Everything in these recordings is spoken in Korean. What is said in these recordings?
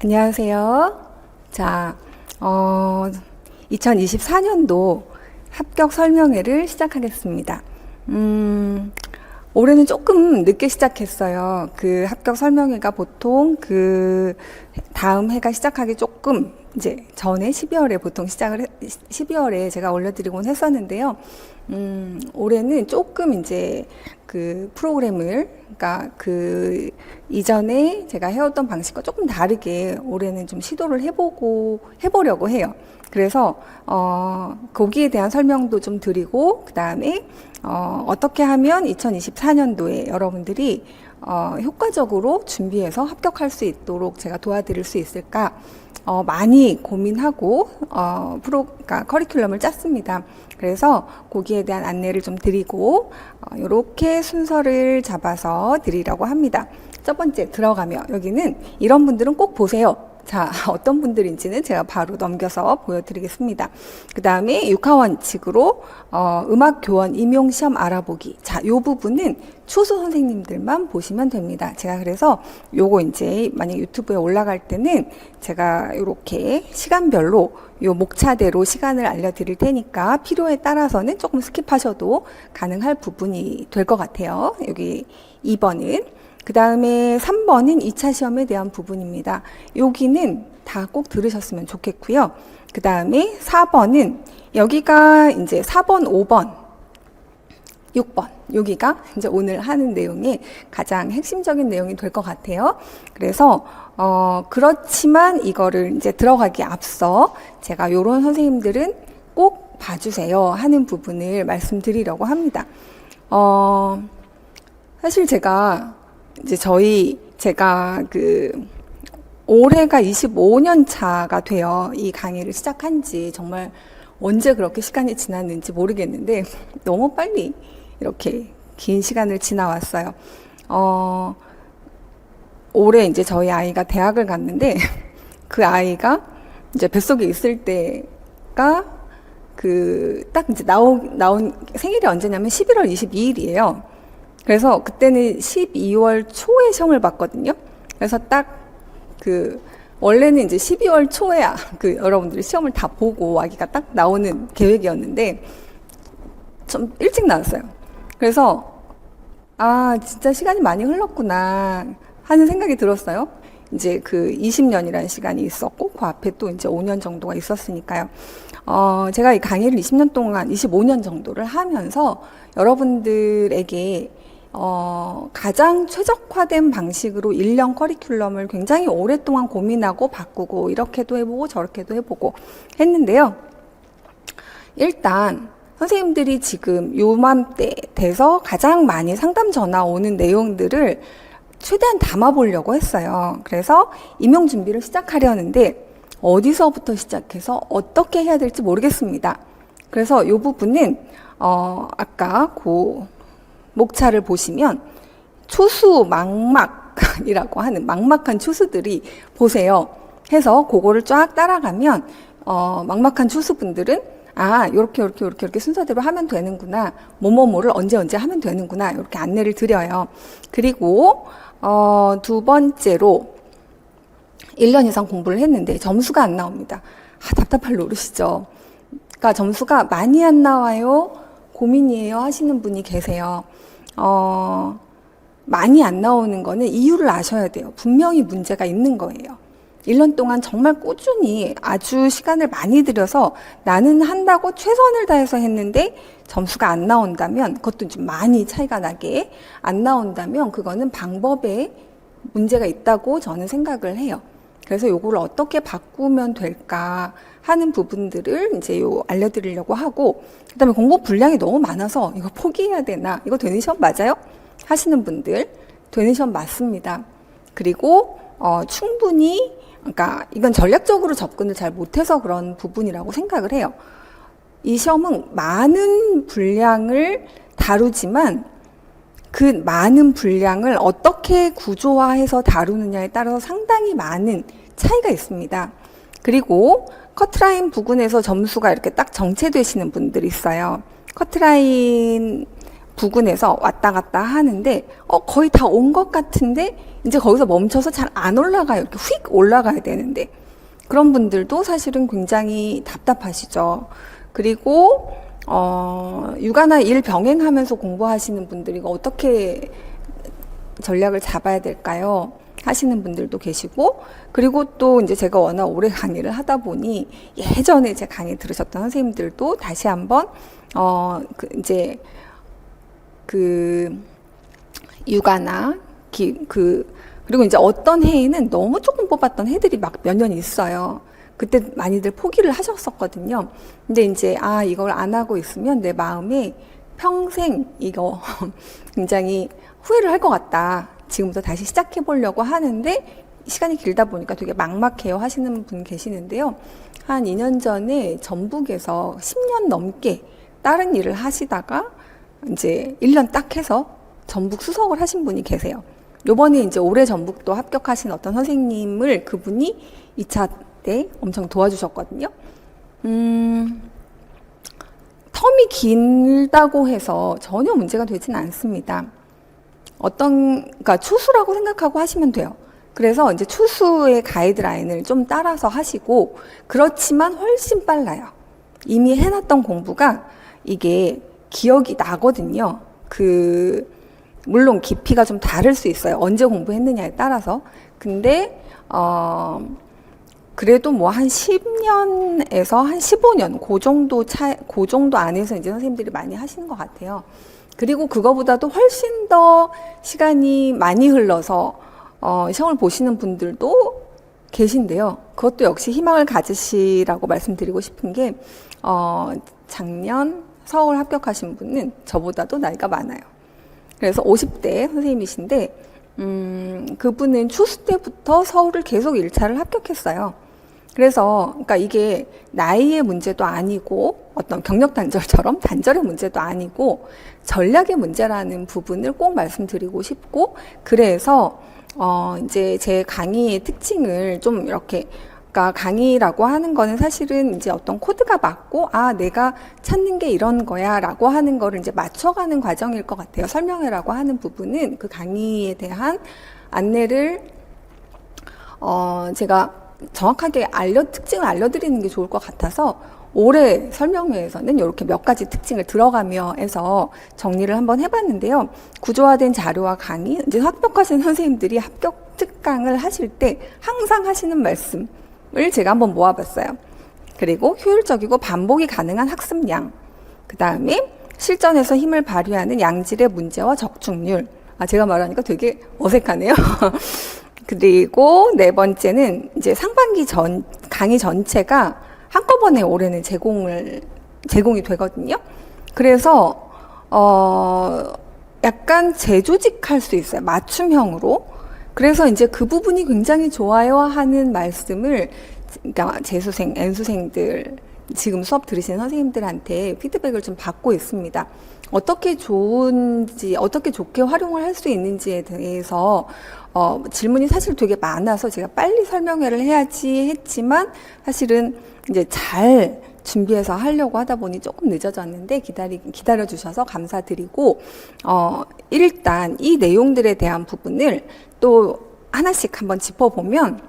안녕하세요. 자, 2024년도 합격 설명회를 시작하겠습니다. 올해는 조금 늦게 시작했어요. 그 합격 설명회가 보통 그 다음 해가 시작하기 조금 이제 전에 12월에 보통 12월에 제가 올려드리곤 했었는데요. 올해는 조금 이제 그 프로그램을, 그러니까 그 이전에 제가 해왔던 방식과 조금 다르게 올해는 좀 시도를 해보려고 해요. 그래서, 거기에 대한 설명도 좀 드리고, 그 다음에, 어떻게 하면 2024년도에 여러분들이, 효과적으로 준비해서 합격할 수 있도록 제가 도와드릴 수 있을까? 많이 고민하고, 그러니까 커리큘럼을 짰습니다. 그래서 거기에 대한 안내를 좀 드리고, 이렇게 순서를 잡아서 드리려고 합니다. 첫 번째 들어가면 여기는 이런 분들은 꼭 보세요. 자, 어떤 분들인지는 제가 바로 넘겨서 보여드리겠습니다. 그 다음에 6하원칙으로 음악교원 임용시험 알아보기. 자, 요 부분은 초수 선생님들만 보시면 됩니다. 제가 그래서 요거 이제 만약 유튜브에 올라갈 때는 제가 이렇게 시간별로 요 목차대로 시간을 알려드릴 테니까 필요에 따라서는 조금 스킵하셔도 가능할 부분이 될 것 같아요. 여기 2번은. 그 다음에 3번은 2차 시험에 대한 부분입니다. 여기는 다 꼭 들으셨으면 좋겠고요. 그 다음에 4번은 여기가 이제 4번, 5번, 6번. 여기가 이제 오늘 하는 내용의 가장 핵심적인 내용이 될 것 같아요. 그래서, 그렇지만 이거를 이제 들어가기 앞서 제가 요런 선생님들은 꼭 봐주세요 하는 부분을 말씀드리려고 합니다. 사실 제가 올해가 25년 차가 돼요. 이 강의를 시작한 지 정말 언제 그렇게 시간이 지났는지 모르겠는데 너무 빨리 이렇게 긴 시간을 지나왔어요. 올해 이제 저희 아이가 대학을 갔는데 그 아이가 이제 뱃속에 있을 때가 딱 이제 나온 생일이 언제냐면 11월 22일이에요. 그래서 그때는 12월 초에 시험을 봤거든요. 그래서 원래는 이제 12월 초에야 여러분들이 시험을 다 보고 아기가 딱 나오는 계획이었는데, 좀 일찍 나왔어요. 그래서, 진짜 시간이 많이 흘렀구나 하는 생각이 들었어요. 이제 20년이라는 시간이 있었고, 그 앞에 또 이제 5년 정도가 있었으니까요. 제가 이 강의를 20년 동안, 25년 정도를 하면서 여러분들에게 가장 최적화된 방식으로 1년 커리큘럼을 굉장히 오랫동안 고민하고 바꾸고 이렇게도 해보고 저렇게도 해보고 했는데요. 일단 선생님들이 지금 요맘때 돼서 가장 많이 상담 전화 오는 내용들을 최대한 담아보려고 했어요. 그래서 임용 준비를 시작하려는데 어디서부터 시작해서 어떻게 해야 될지 모르겠습니다. 그래서 이 부분은 아까 목차를 보시면 초수 망막이라고 하는 막막한 초수들이 보세요 해서 그거를 쫙 따라가면 막막한 초수분들은 요렇게 순서대로 하면 되는구나, 뭐뭐뭐를 언제 하면 되는구나, 이렇게 안내를 드려요. 그리고 두 번째로 1년 이상 공부를 했는데 점수가 안 나옵니다. 답답할 노릇이죠. 그러니까 점수가 많이 안 나와요, 고민이에요 하시는 분이 계세요. 많이 안 나오는 거는 이유를 아셔야 돼요. 분명히 문제가 있는 거예요. 1년 동안 정말 꾸준히 아주 시간을 많이 들여서 나는 한다고 최선을 다해서 했는데 점수가 안 나온다면, 그것도 좀 많이 차이가 나게 안 나온다면 그거는 방법에 문제가 있다고 저는 생각을 해요. 그래서 요거를 어떻게 바꾸면 될까 하는 부분들을 이제 알려드리려고 하고, 그 다음에 공부 분량이 너무 많아서 이거 포기해야 되나? 이거 되는 시험 맞아요? 하시는 분들, 되는 시험 맞습니다. 그리고, 충분히, 그러니까 이건 전략적으로 접근을 잘 못해서 그런 부분이라고 생각을 해요. 이 시험은 많은 분량을 다루지만 그 많은 분량을 어떻게 구조화해서 다루느냐에 따라서 상당히 많은 차이가 있습니다. 그리고 커트라인 부근에서 점수가 이렇게 딱 정체되시는 분들이 있어요. 커트라인 부근에서 왔다 갔다 하는데 거의 다 온 것 같은데 이제 거기서 멈춰서 잘 안 올라가요. 이렇게 휙 올라가야 되는데 그런 분들도 사실은 굉장히 답답하시죠. 그리고 육아나 일 병행하면서 공부하시는 분들이 이거 어떻게 전략을 잡아야 될까요? 하시는 분들도 계시고, 그리고 또 이제 제가 워낙 오래 강의를 하다 보니 예전에 제 강의 들으셨던 선생님들도 다시 한번 그 육아나 그리고 이제 어떤 해에는 너무 조금 뽑았던 해들이 막 몇 년 있어요. 그때 많이들 포기를 하셨었거든요. 근데 이제 이걸 안 하고 있으면 내 마음에 평생 이거 굉장히 후회를 할 것 같다. 지금부터 다시 시작해 보려고 하는데 시간이 길다 보니까 되게 막막해요 하시는 분 계시는데요. 한 2년 전에 전북에서 10년 넘게 다른 일을 하시다가 이제 1년 딱 해서 전북 수석을 하신 분이 계세요. 요번에 이제 올해 전북도 합격하신 어떤 선생님을 그분이 2차 때 엄청 도와주셨거든요. 텀이 길다고 해서 전혀 문제가 되진 않습니다. 그러니까 추수라고 생각하고 하시면 돼요. 그래서 이제 추수의 가이드라인을 좀 따라서 하시고, 그렇지만 훨씬 빨라요. 이미 해놨던 공부가 이게 기억이 나거든요. 물론 깊이가 좀 다를 수 있어요. 언제 공부했느냐에 따라서. 근데, 그래도 뭐 한 10년에서 한 15년, 그 정도 안에서 이제 선생님들이 많이 하시는 것 같아요. 그리고 그거보다도 훨씬 더 시간이 많이 흘러서 시험을 보시는 분들도 계신데요. 그것도 역시 희망을 가지시라고 말씀드리고 싶은 게 작년 서울 합격하신 분은 저보다도 나이가 많아요. 그래서 50대 선생님이신데 그분은 추수 때부터 서울을 계속 1차를 합격했어요. 그래서 그러니까 이게 나이의 문제도 아니고 어떤 경력 단절처럼 단절의 문제도 아니고 전략의 문제라는 부분을 꼭 말씀드리고 싶고, 그래서 이제 제 강의의 특징을 좀 이렇게, 그러니까 강의라고 하는 거는 사실은 이제 어떤 코드가 맞고 내가 찾는 게 이런 거야라고 하는 거를 이제 맞춰가는 과정일 것 같아요. 설명회라고 하는 부분은 그 강의에 대한 안내를 제가 정확하게 특징을 알려드리는 게 좋을 것 같아서 올해 설명회에서는 이렇게 몇 가지 특징을 들어가며 해서 정리를 한번 해봤는데요. 구조화된 자료와 강의, 이제 합격하신 선생님들이 합격 특강을 하실 때 항상 하시는 말씀을 제가 한번 모아봤어요. 그리고 효율적이고 반복이 가능한 학습량, 그 다음에 실전에서 힘을 발휘하는 양질의 문제와 적중률. 제가 말하니까 되게 어색하네요. 그리고 네 번째는 이제 상반기 강의 전체가 한꺼번에 올해는 제공이 되거든요. 그래서 약간 재조직할 수 있어요. 맞춤형으로. 그래서 이제 그 부분이 굉장히 좋아요 하는 말씀을, 그러니까 재수생, N수생들, 지금 수업 들으시는 선생님들한테 피드백을 좀 받고 있습니다. 어떻게 좋게 활용을 할 수 있는지에 대해서 질문이 사실 되게 많아서 제가 빨리 설명회를 해야지 했지만 사실은 이제 잘 준비해서 하려고 하다 보니 조금 늦어졌는데 기다려 주셔서 감사드리고, 일단 이 내용들에 대한 부분을 또 하나씩 한번 짚어보면,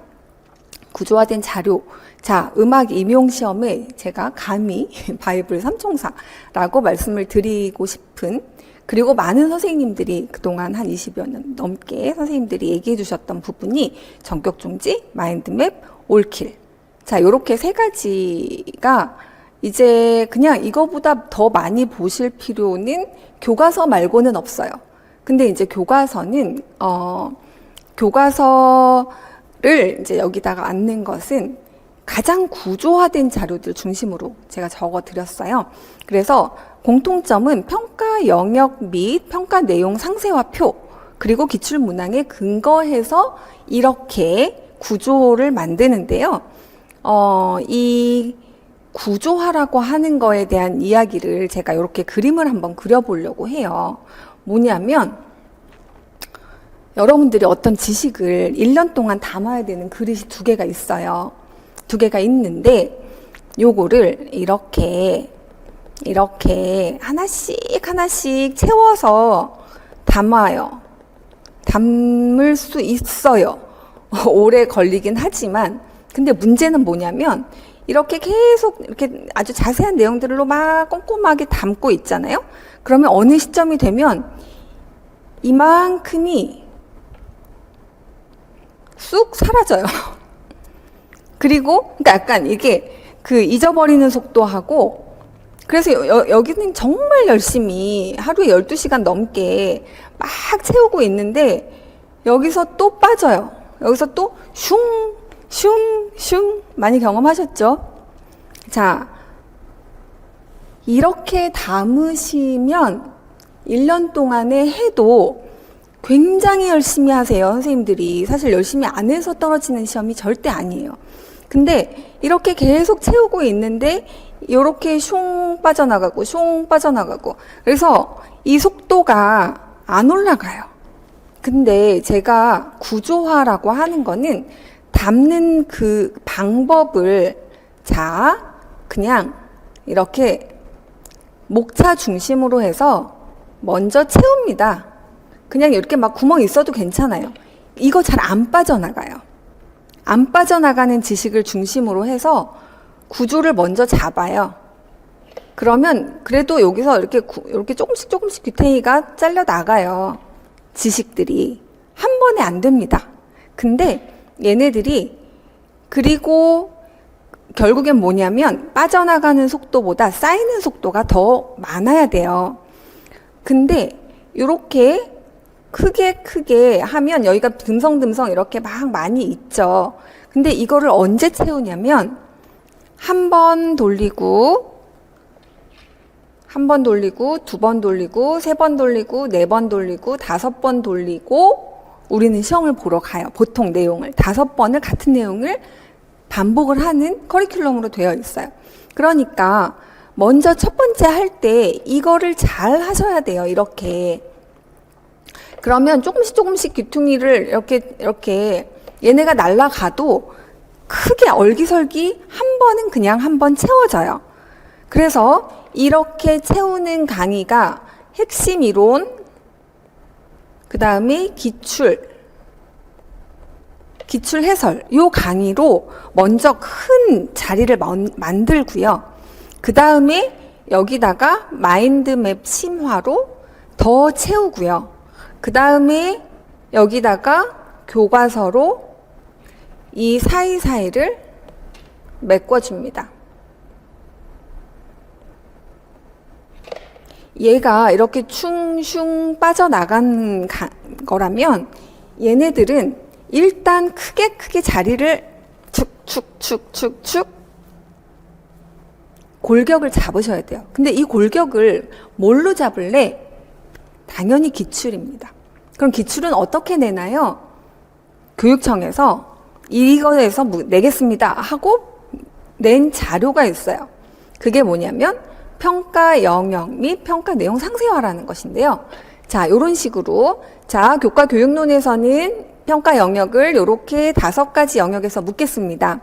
구조화된 자료. 자, 음악 임용 시험에 제가 감히 바이블 삼총사라고 말씀을 드리고 싶은, 그리고 많은 선생님들이 그동안 한 20여 년 넘게 선생님들이 얘기해 주셨던 부분이 전격 중지, 마인드맵, 올킬. 자, 요렇게 세 가지가 이제 그냥 이거보다 더 많이 보실 필요는 교과서 말고는 없어요. 근데 이제 교과서를 이제 여기다가 앉는 것은 가장 구조화된 자료들 중심으로 제가 적어 드렸어요. 그래서 공통점은 평가 영역 및 평가 내용 상세화 표, 그리고 기출 문항에 근거해서 이렇게 구조를 만드는데요. 이 구조화라고 하는 거에 대한 이야기를 제가 이렇게 그림을 한번 그려보려고 해요. 뭐냐면 여러분들이 어떤 지식을 1년 동안 담아야 되는 그릇이 2개가 있어요. 2개가 있는데 요거를 이렇게 이렇게 하나씩 하나씩 채워서 담아요. 담을 수 있어요. 오래 걸리긴 하지만, 근데 문제는 뭐냐면 이렇게 계속 이렇게 아주 자세한 내용들로 막 꼼꼼하게 담고 있잖아요. 그러면 어느 시점이 되면 이만큼이 쑥 사라져요. 그리고 그러니까 약간 이게 그 잊어버리는 속도하고, 그래서 여기는 정말 열심히 하루에 12시간 넘게 막 채우고 있는데 여기서 또 빠져요. 여기서 또 슝, 슝, 슝 많이 경험하셨죠? 자, 이렇게 담으시면 1년 동안에 해도 굉장히 열심히 하세요. 선생님들이 사실 열심히 안 해서 떨어지는 시험이 절대 아니에요. 근데 이렇게 계속 채우고 있는데 이렇게 슝 빠져나가고 슝 빠져나가고, 그래서 이 속도가 안 올라가요. 근데 제가 구조화라고 하는 거는 담는 그 방법을, 자, 그냥 이렇게 목차 중심으로 해서 먼저 채웁니다. 그냥 이렇게 막 구멍 있어도 괜찮아요. 이거 잘 안 빠져나가요. 안 빠져나가는 지식을 중심으로 해서 구조를 먼저 잡아요. 그러면 그래도 여기서 이렇게 조금씩 조금씩 귀퉁이가 잘려 나가요. 지식들이 한 번에 안 됩니다. 근데 얘네들이, 그리고 결국엔 뭐냐면 빠져나가는 속도보다 쌓이는 속도가 더 많아야 돼요. 근데 이렇게 크게 하면 여기가 듬성듬성 이렇게 막 많이 있죠. 근데 이거를 언제 채우냐면 한 번 돌리고, 한 번 돌리고, 두 번 돌리고, 세 번 돌리고, 네 번 돌리고, 다섯 번 돌리고, 우리는 시험을 보러 가요. 보통 내용을. 5번을 같은 내용을 반복을 하는 커리큘럼으로 되어 있어요. 그러니까 먼저 첫 번째 할 때 이거를 잘 하셔야 돼요. 이렇게. 그러면 조금씩 귀퉁이를 이렇게 얘네가 날아가도 크게 얼기설기 한 번은 그냥 한 번 채워져요. 그래서 이렇게 채우는 강의가 핵심 이론, 그 다음에 기출 해설, 요 강의로 먼저 큰 자리를 만들고요. 그 다음에 여기다가 마인드맵 심화로 더 채우고요. 그 다음에 여기다가 교과서로 이 사이사이를 메꿔줍니다. 얘가 이렇게 충슝 빠져나간 거라면 얘네들은 일단 크게 자리를 축축축축축 골격을 잡으셔야 돼요. 근데 이 골격을 뭘로 잡을래? 당연히 기출입니다. 그럼 기출은 어떻게 내나요? 교육청에서 이거에서 내겠습니다 하고 낸 자료가 있어요. 그게 뭐냐면 평가 영역 및 평가 내용 상세화라는 것인데요. 자, 이런 식으로, 자, 교과 교육론에서는 평가 영역을 이렇게 5가지 영역에서 묻겠습니다.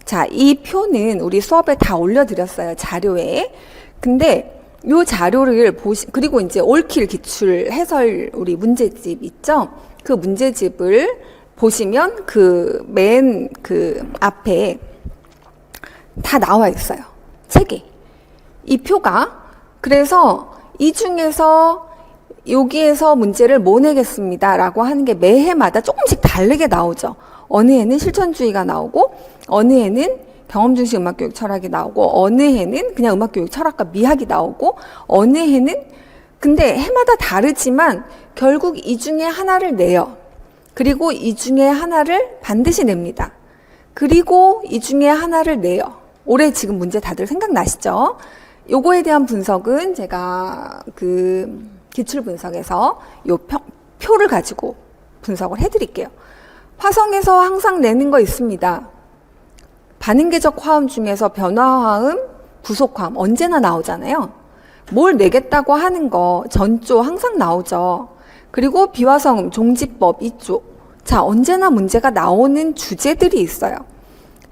자, 이 표는 우리 수업에 다 올려드렸어요. 자료에. 근데 이 자료를 그리고 이제 올킬 기출 해설 우리 문제집 있죠? 그 문제집을 보시면 맨 앞에 다 나와 있어요. 책에. 이 표가. 그래서 이 중에서 여기에서 문제를 뭐 내겠습니다 라고 하는 게 매해마다 조금씩 다르게 나오죠. 어느 해는 실천주의가 나오고, 어느 해는 경험중심 음악교육 철학이 나오고, 어느 해는 그냥 음악교육 철학과 미학이 나오고, 어느 해는, 근데 해마다 다르지만 결국 이 중에 하나를 내요. 그리고 이 중에 하나를 반드시 냅니다. 그리고 이 중에 하나를 내요. 올해 지금 문제 다들 생각나시죠? 요거에 대한 분석은 제가 기출 분석에서 요 표를 가지고 분석을 해드릴게요. 화성에서 항상 내는 거 있습니다. 반응계적 화음 중에서 변화화음, 부속화음 언제나 나오잖아요. 뭘 내겠다고 하는 거 전조 항상 나오죠. 그리고 비화성음, 종지법 이쪽. 자, 언제나 문제가 나오는 주제들이 있어요.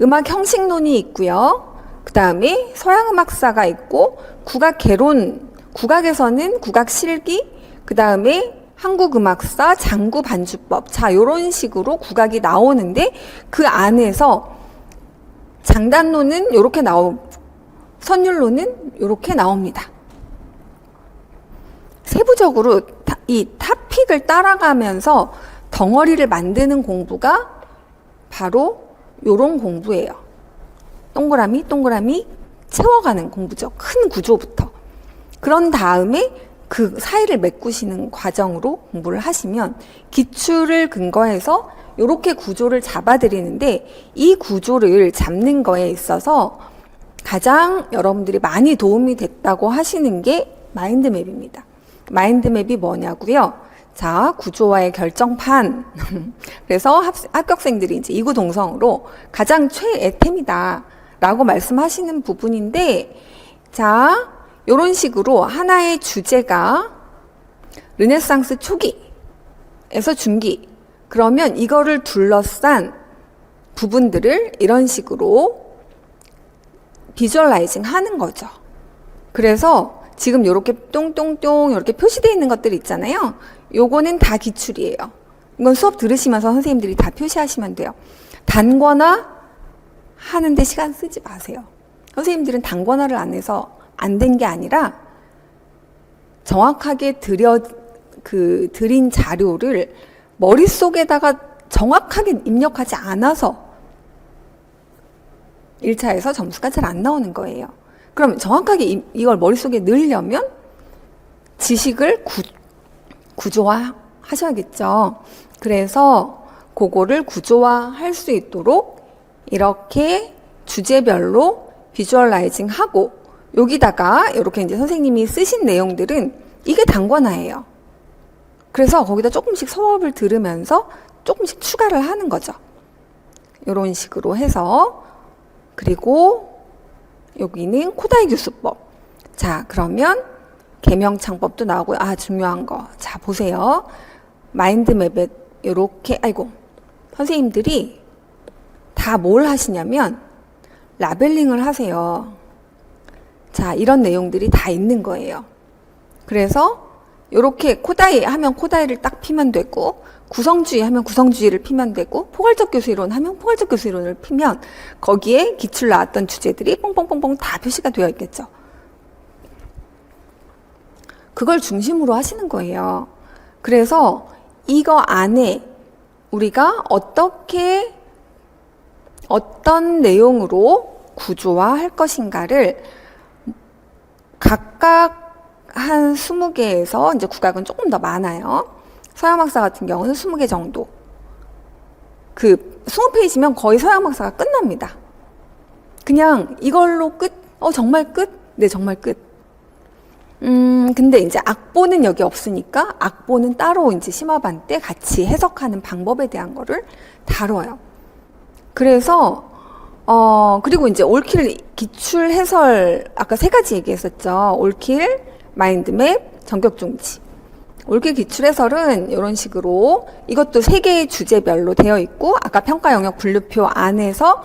음악 형식론이 있고요. 그 다음에 서양음악사가 있고 국악 개론, 국악에서는 국악 실기, 그 다음에 한국음악사, 장구 반주법. 자, 요런 식으로 국악이 나오는데 그 안에서 장단로는 요렇게 선율로는 요렇게 나옵니다. 세부적으로 이 탑픽을 따라가면서 덩어리를 만드는 공부가 바로 요런 공부예요. 동그라미 동그라미 채워가는 공부죠. 큰 구조부터. 그런 다음에 그 사이를 메꾸시는 과정으로 공부를 하시면 기출을 근거해서 이렇게 구조를 잡아드리는데 이 구조를 잡는 거에 있어서 가장 여러분들이 많이 도움이 됐다고 하시는 게 마인드맵입니다. 마인드맵이 뭐냐고요? 자, 구조화의 결정판. 그래서 합격생들이 이제 이구동성으로 가장 최애템이다 라고 말씀하시는 부분인데, 자, 이런 식으로 하나의 주제가 르네상스 초기에서 중기, 그러면 이거를 둘러싼 부분들을 이런 식으로 비주얼라이징 하는 거죠. 그래서 지금 이렇게 똥똥똥 이렇게 표시되어 있는 것들 있잖아요. 요거는 다 기출이에요. 이건 수업 들으시면서 선생님들이 다 표시하시면 돼요. 단권화 하는데 시간 쓰지 마세요. 선생님들은 단권화를 안 해서 안 된 게 아니라 정확하게 드린 자료를 머릿속에다가 정확하게 입력하지 않아서 1차에서 점수가 잘 안 나오는 거예요. 그럼 정확하게 이걸 머릿속에 넣으려면 지식을 구조화 하셔야겠죠. 그래서 그거를 구조화 할 수 있도록 이렇게 주제별로 비주얼라이징 하고 여기다가 이렇게 이제 선생님이 쓰신 내용들은 이게 단권화예요. 그래서 거기다 조금씩 수업을 들으면서 조금씩 추가를 하는 거죠. 이런 식으로 해서 그리고 여기는 코다이 교수법. 자, 그러면 계명창법도 나오고요. 아, 중요한 거. 자, 보세요. 마인드맵에 이렇게 선생님들이 다 뭘 하시냐면 라벨링을 하세요. 자, 이런 내용들이 다 있는 거예요. 그래서 이렇게 코다이 하면 코다이를 딱 피면 되고, 구성주의 하면 구성주의를 피면 되고, 포괄적 교수이론 하면 포괄적 교수이론을 피면 거기에 기출 나왔던 주제들이 뽕뽕뽕뽕 다 표시가 되어 있겠죠. 그걸 중심으로 하시는 거예요. 그래서 이거 안에 우리가 어떤 내용으로 구조화할 것인가를 각각 한 20개에서 이제 국악은 조금 더 많아요. 서양박사 같은 경우는 20개 정도. 그 20페이지면 거의 서양박사가 끝납니다. 그냥 이걸로 끝? 정말 끝? 네, 정말 끝. 근데 이제 악보는 여기 없으니까 악보는 따로 이제 심화반 때 같이 해석하는 방법에 대한 거를 다뤄요. 그래서 그리고 이제 올킬 기출 해설 아까 3가지 얘기했었죠. 올킬, 마인드맵, 전격중지. 올킬 기출 해설은 이런 식으로 이것도 3개의 주제별로 되어 있고 아까 평가 영역 분류표 안에서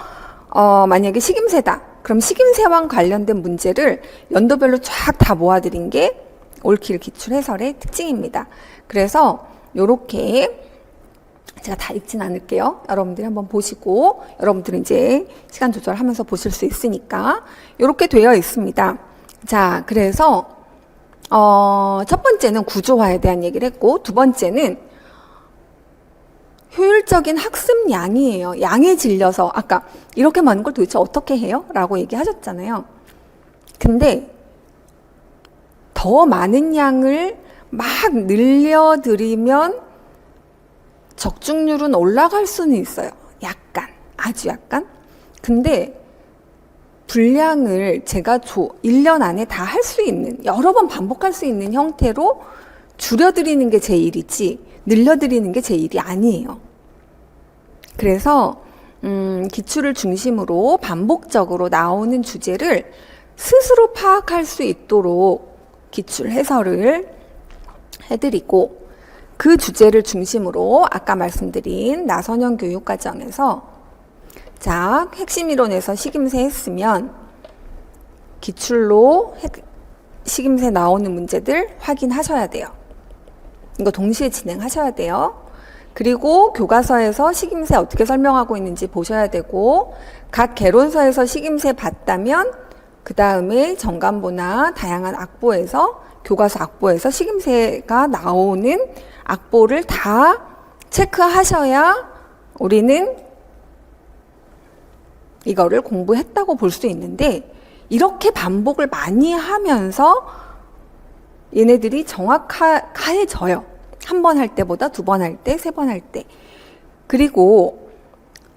만약에 식임새다. 그럼 식임새와 관련된 문제를 연도별로 쫙 다 모아드린 게 올킬 기출 해설의 특징입니다. 그래서 요렇게 제가 다 읽진 않을게요. 여러분들이 한번 보시고 여러분들은 이제 시간 조절하면서 보실 수 있으니까 이렇게 되어 있습니다. 자, 그래서 첫 번째는 구조화에 대한 얘기를 했고 두 번째는 효율적인 학습량이에요. 양에 질려서 아까 이렇게 많은 걸 도대체 어떻게 해요? 라고 얘기하셨잖아요. 근데 더 많은 양을 막 늘려드리면 적중률은 올라갈 수는 있어요. 약간, 아주 약간. 근데 분량을 제가 1년 안에 다 할 수 있는, 여러 번 반복할 수 있는 형태로 줄여드리는 게 제 일이지 늘려드리는 게 제 일이 아니에요. 그래서 기출을 중심으로 반복적으로 나오는 주제를 스스로 파악할 수 있도록 기출 해설을 해드리고 그 주제를 중심으로 아까 말씀드린 나선형 교육과정에서 자, 핵심 이론에서 식임새 했으면 기출로 식임새 나오는 문제들 확인하셔야 돼요. 이거 동시에 진행하셔야 돼요. 그리고 교과서에서 식임새 어떻게 설명하고 있는지 보셔야 되고, 각 개론서에서 식임새 봤다면 그 다음에 정관보나 다양한 악보에서, 교과서 악보에서 식임새가 나오는 악보를 다 체크하셔야 우리는 이거를 공부했다고 볼 수 있는데, 이렇게 반복을 많이 하면서 얘네들이 정확해져요. 한 번 할 때보다 두 번 할 때, 세 번 할 때. 그리고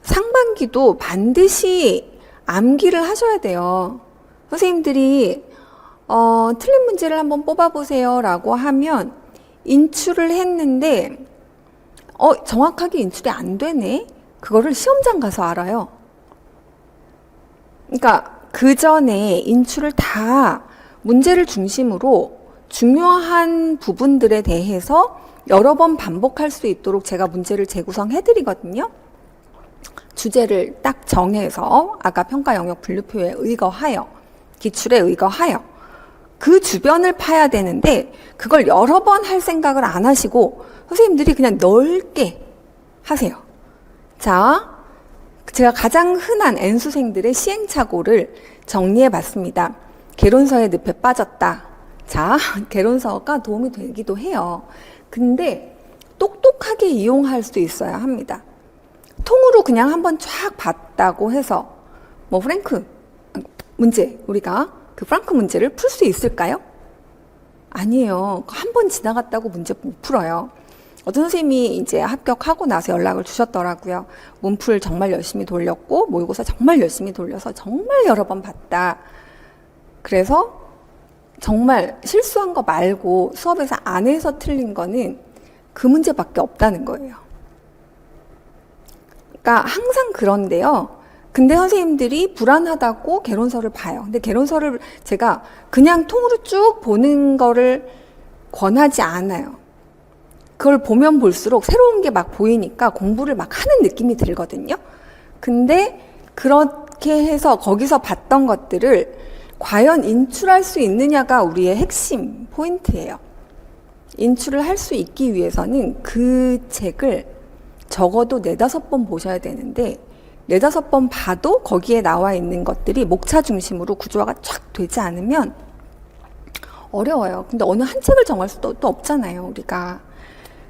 상반기도 반드시 암기를 하셔야 돼요. 선생님들이 틀린 문제를 한번 뽑아보세요 라고 하면 인출을 했는데 정확하게 인출이 안 되네? 그거를 시험장 가서 알아요. 그러니까 그 전에 인출을 다 문제를 중심으로 중요한 부분들에 대해서 여러 번 반복할 수 있도록 제가 문제를 재구성해 드리거든요. 주제를 딱 정해서 아까 평가 영역 분류표에 의거하여, 기출에 의거하여 그 주변을 파야 되는데, 그걸 여러 번 할 생각을 안 하시고 선생님들이 그냥 넓게 하세요. 자, 제가 가장 흔한 N수생들의 시행착오를 정리해 봤습니다. 개론서의 늪에 빠졌다. 자, 개론서가 도움이 되기도 해요. 근데 똑똑하게 이용할 수 있어야 합니다. 통으로 그냥 한번 쫙 봤다고 해서 프랭크 문제, 우리가 그 프랑크 문제를 풀 수 있을까요? 아니에요. 한 번 지나갔다고 문제 못 풀어요. 어떤 선생님이 이제 합격하고 나서 연락을 주셨더라고요. 문풀 정말 열심히 돌렸고 모의고사 정말 열심히 돌려서 정말 여러 번 봤다. 그래서 정말 실수한 거 말고 수업에서 안에서 틀린 거는 그 문제밖에 없다는 거예요. 그러니까 항상 그런데요. 근데 선생님들이 불안하다고 개론서를 봐요. 근데 개론서를 제가 그냥 통으로 쭉 보는 거를 권하지 않아요. 그걸 보면 볼수록 새로운 게 막 보이니까 공부를 막 하는 느낌이 들거든요. 근데 그렇게 해서 거기서 봤던 것들을 과연 인출할 수 있느냐가 우리의 핵심 포인트예요. 인출을 할 수 있기 위해서는 그 책을 적어도 4-5번 보셔야 되는데 4-5번 봐도 거기에 나와 있는 것들이 목차 중심으로 구조화가 쫙 되지 않으면 어려워요. 근데 어느 한 책을 정할 수도 또 없잖아요, 우리가.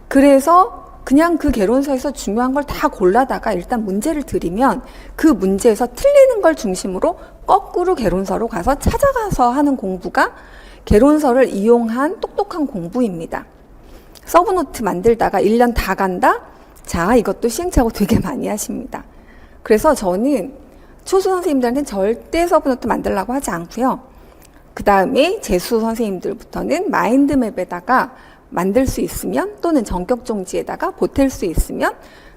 그래서 그냥 그 개론서에서 중요한 걸 다 골라다가 일단 문제를 드리면 그 문제에서 틀리는 걸 중심으로 거꾸로 개론서로 가서 찾아가서 하는 공부가 개론서를 이용한 똑똑한 공부입니다. 서브노트 만들다가 1년 다 간다? 자, 이것도 시행착오 되게 많이 하십니다. 그래서 저는 초수 선생님들한테는 절대 서브노트 만들라고 하지 않고요. 그 다음에 재수 선생님들부터는 마인드맵에다가 만들 수 있으면 또는 전격종지에다가 보탤 수 있으면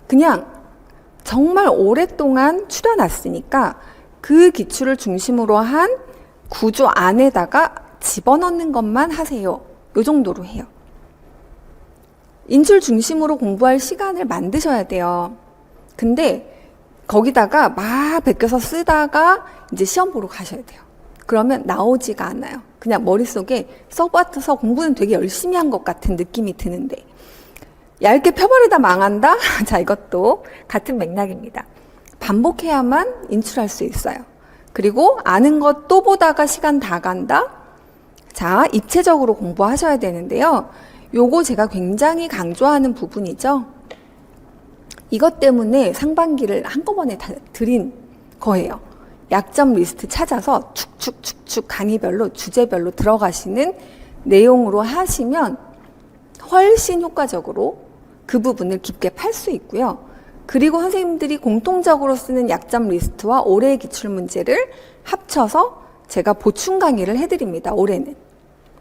그냥 정말 오랫동안 추려놨으니까 그 기출을 중심으로 한 구조 안에다가 집어넣는 것만 하세요. 요 정도로 해요. 인출 중심으로 공부할 시간을 만드셔야 돼요. 근데 거기다가 막 베껴서 쓰다가 이제 시험 보러 가셔야 돼요. 그러면 나오지가 않아요. 그냥 머릿속에 써봐서 공부는 되게 열심히 한 것 같은 느낌이 드는데 얇게 펴바르다 망한다? 자, 이것도 같은 맥락입니다. 반복해야만 인출할 수 있어요. 그리고 아는 것 또 보다가 시간 다 간다? 자, 입체적으로 공부하셔야 되는데요. 요거 제가 굉장히 강조하는 부분이죠. 이것 때문에 상반기를 한꺼번에 다 드린 거예요. 약점 리스트 찾아서 축축축축 강의별로 주제별로 들어가시는 내용으로 하시면 훨씬 효과적으로 그 부분을 깊게 팔 수 있고요. 그리고 선생님들이 공통적으로 쓰는 약점 리스트와 올해의 기출문제를 합쳐서 제가 보충 강의를 해드립니다. 올해는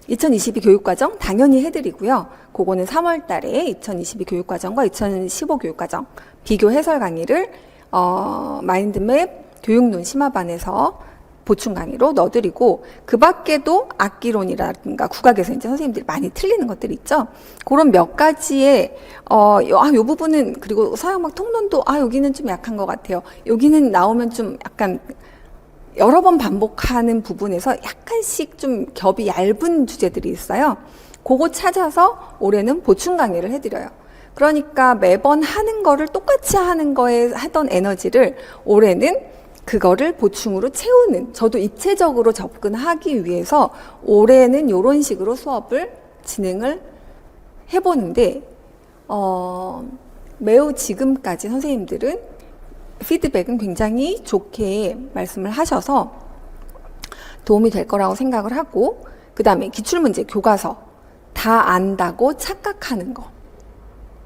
2022 교육과정 당연히 해드리고요. 그거는 3월 달에 2022 교육과정과 2015 교육과정 비교 해설 강의를 마인드맵 교육론 심화반에서 보충 강의로 넣어드리고 그 밖에도 악기론이라든가 국악에서 이제 선생님들이 많이 틀리는 것들 있죠. 그런 몇 가지의 요 부분은 그리고 서양막 통론도 여기는 좀 약한 것 같아요. 여기는 나오면 좀 약간 여러 번 반복하는 부분에서 약간씩 좀 겹이 얇은 주제들이 있어요. 그거 찾아서 올해는 보충 강의를 해드려요. 그러니까 매번 하는 거를 똑같이 하는 거에 하던 에너지를 올해는 그거를 보충으로 채우는, 저도 입체적으로 접근하기 위해서 올해는 이런 식으로 수업을 진행을 해보는데, 매우 지금까지 선생님들은 피드백은 굉장히 좋게 말씀을 하셔서 도움이 될 거라고 생각을 하고, 그 다음에 기출문제, 교과서 다 안다고 착각하는 거.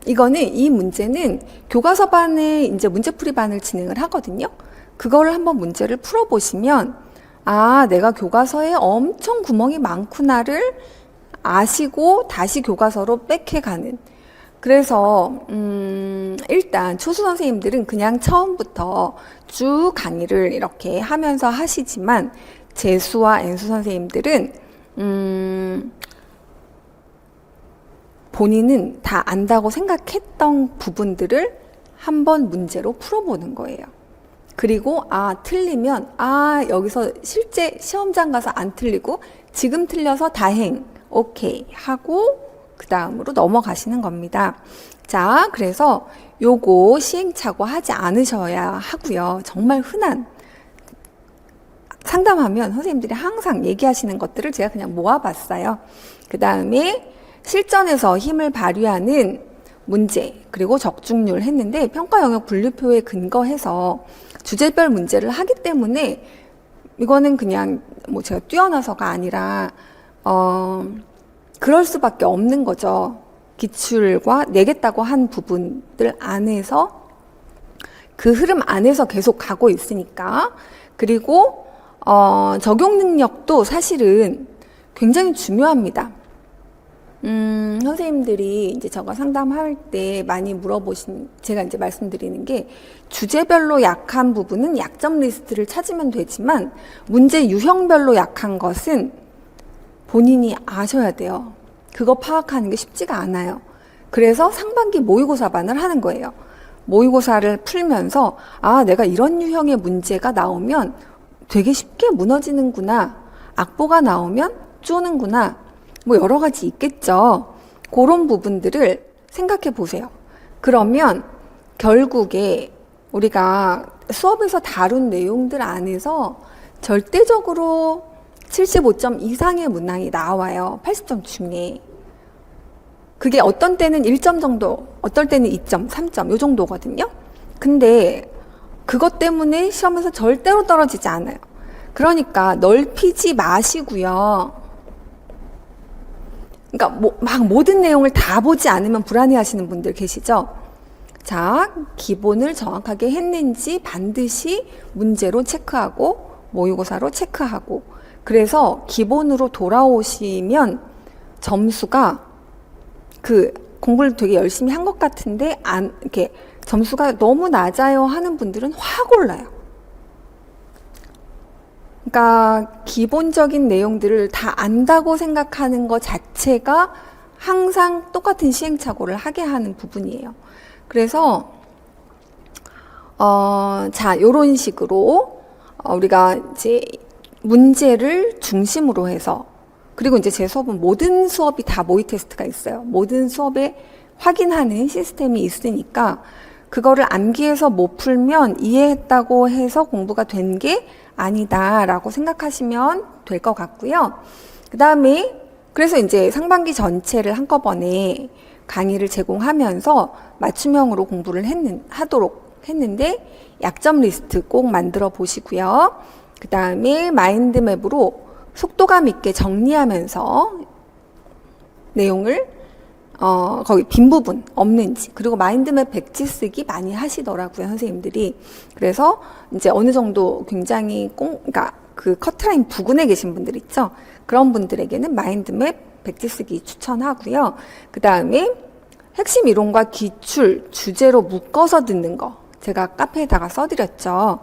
이거는, 이 문제는 교과서반에 이제 문제풀이반을 진행을 하거든요. 그걸 한번 문제를 풀어보시면, 아, 내가 교과서에 엄청 구멍이 많구나를 아시고 다시 교과서로 백해가는. 그래서 일단 초수 선생님들은 그냥 처음부터 쭉 강의를 이렇게 하면서 하시지만, 재수와 N수 선생님들은 본인은 다 안다고 생각했던 부분들을 한번 문제로 풀어보는 거예요. 그리고 틀리면 여기서 실제 시험장 가서 안 틀리고 지금 틀려서 다행, 오케이 하고 그 다음으로 넘어가시는 겁니다. 자, 그래서 요거 시행착오 하지 않으셔야 하고요. 정말 흔한, 상담하면 선생님들이 항상 얘기하시는 것들을 제가 그냥 모아봤어요. 그 다음에 실전에서 힘을 발휘하는 문제, 그리고 적중률 했는데, 평가 영역 분류표에 근거해서 주제별 문제를 하기 때문에 이거는 그냥 뭐 제가 뛰어나서가 아니라 그럴 수밖에 없는 거죠. 기출과 내겠다고 한 부분들 안에서, 그 흐름 안에서 계속 가고 있으니까. 그리고 적용 능력도 사실은 굉장히 중요합니다. 선생님들이 이제 저가 상담할 때 많이 물어보신, 제가 이제 말씀드리는 게, 주제별로 약한 부분은 약점 리스트를 찾으면 되지만, 문제 유형별로 약한 것은 본인이 아셔야 돼요. 그거 파악하는 게 쉽지가 않아요. 그래서 상반기 모의고사반을 하는 거예요. 모의고사를 풀면서, 내가 이런 유형의 문제가 나오면 되게 쉽게 무너지는구나. 악보가 나오면 쪼는구나. 뭐 여러 가지 있겠죠. 그런 부분들을 생각해 보세요. 그러면 결국에 우리가 수업에서 다룬 내용들 안에서 절대적으로 75점 이상의 문항이 나와요. 80점 중에. 그게 어떤 때는 1점 정도, 어떨 때는 2점, 3점 요 정도거든요. 근데 그것 때문에 시험에서 절대로 떨어지지 않아요. 그러니까 넓히지 마시고요. 그러니까 막 모든 내용을 다 보지 않으면 불안해하시는 분들 계시죠? 자, 기본을 정확하게 했는지 반드시 문제로 체크하고 모의고사로 체크하고, 그래서 기본으로 돌아오시면 점수가, 그 공부를 되게 열심히 한 것 같은데 이렇게 점수가 너무 낮아요 하는 분들은 확 올라요. 그러니까 기본적인 내용들을 다 안다고 생각하는 것 자체가 항상 똑같은 시행착오를 하게 하는 부분이에요. 그래서 자, 요런 식으로 우리가 이제 문제를 중심으로 해서, 그리고 이제 제 수업은 모든 수업이 다 모의 테스트가 있어요. 모든 수업에 확인하는 시스템이 있으니까 그거를 암기해서 못 풀면 이해했다고 해서 공부가 된 게 아니다라고 생각하시면 될 것 같고요. 그 다음에 그래서 이제 상반기 전체를 한꺼번에 강의를 제공하면서 맞춤형으로 공부를 하도록 했는데, 약점 리스트 꼭 만들어 보시고요. 그 다음에 마인드맵으로 속도감 있게 정리하면서 내용을 거기 빈 부분 없는지, 그리고 마인드맵 백지 쓰기 많이 하시더라고요, 선생님들이. 그래서 이제 어느 정도 굉장히 그러니까 그 커트라인 부근에 계신 분들 있죠? 그런 분들에게는 마인드맵 백지 쓰기 추천하고요. 그 다음에 핵심 이론과 기출, 주제로 묶어서 듣는 거 제가 카페에다가 써드렸죠.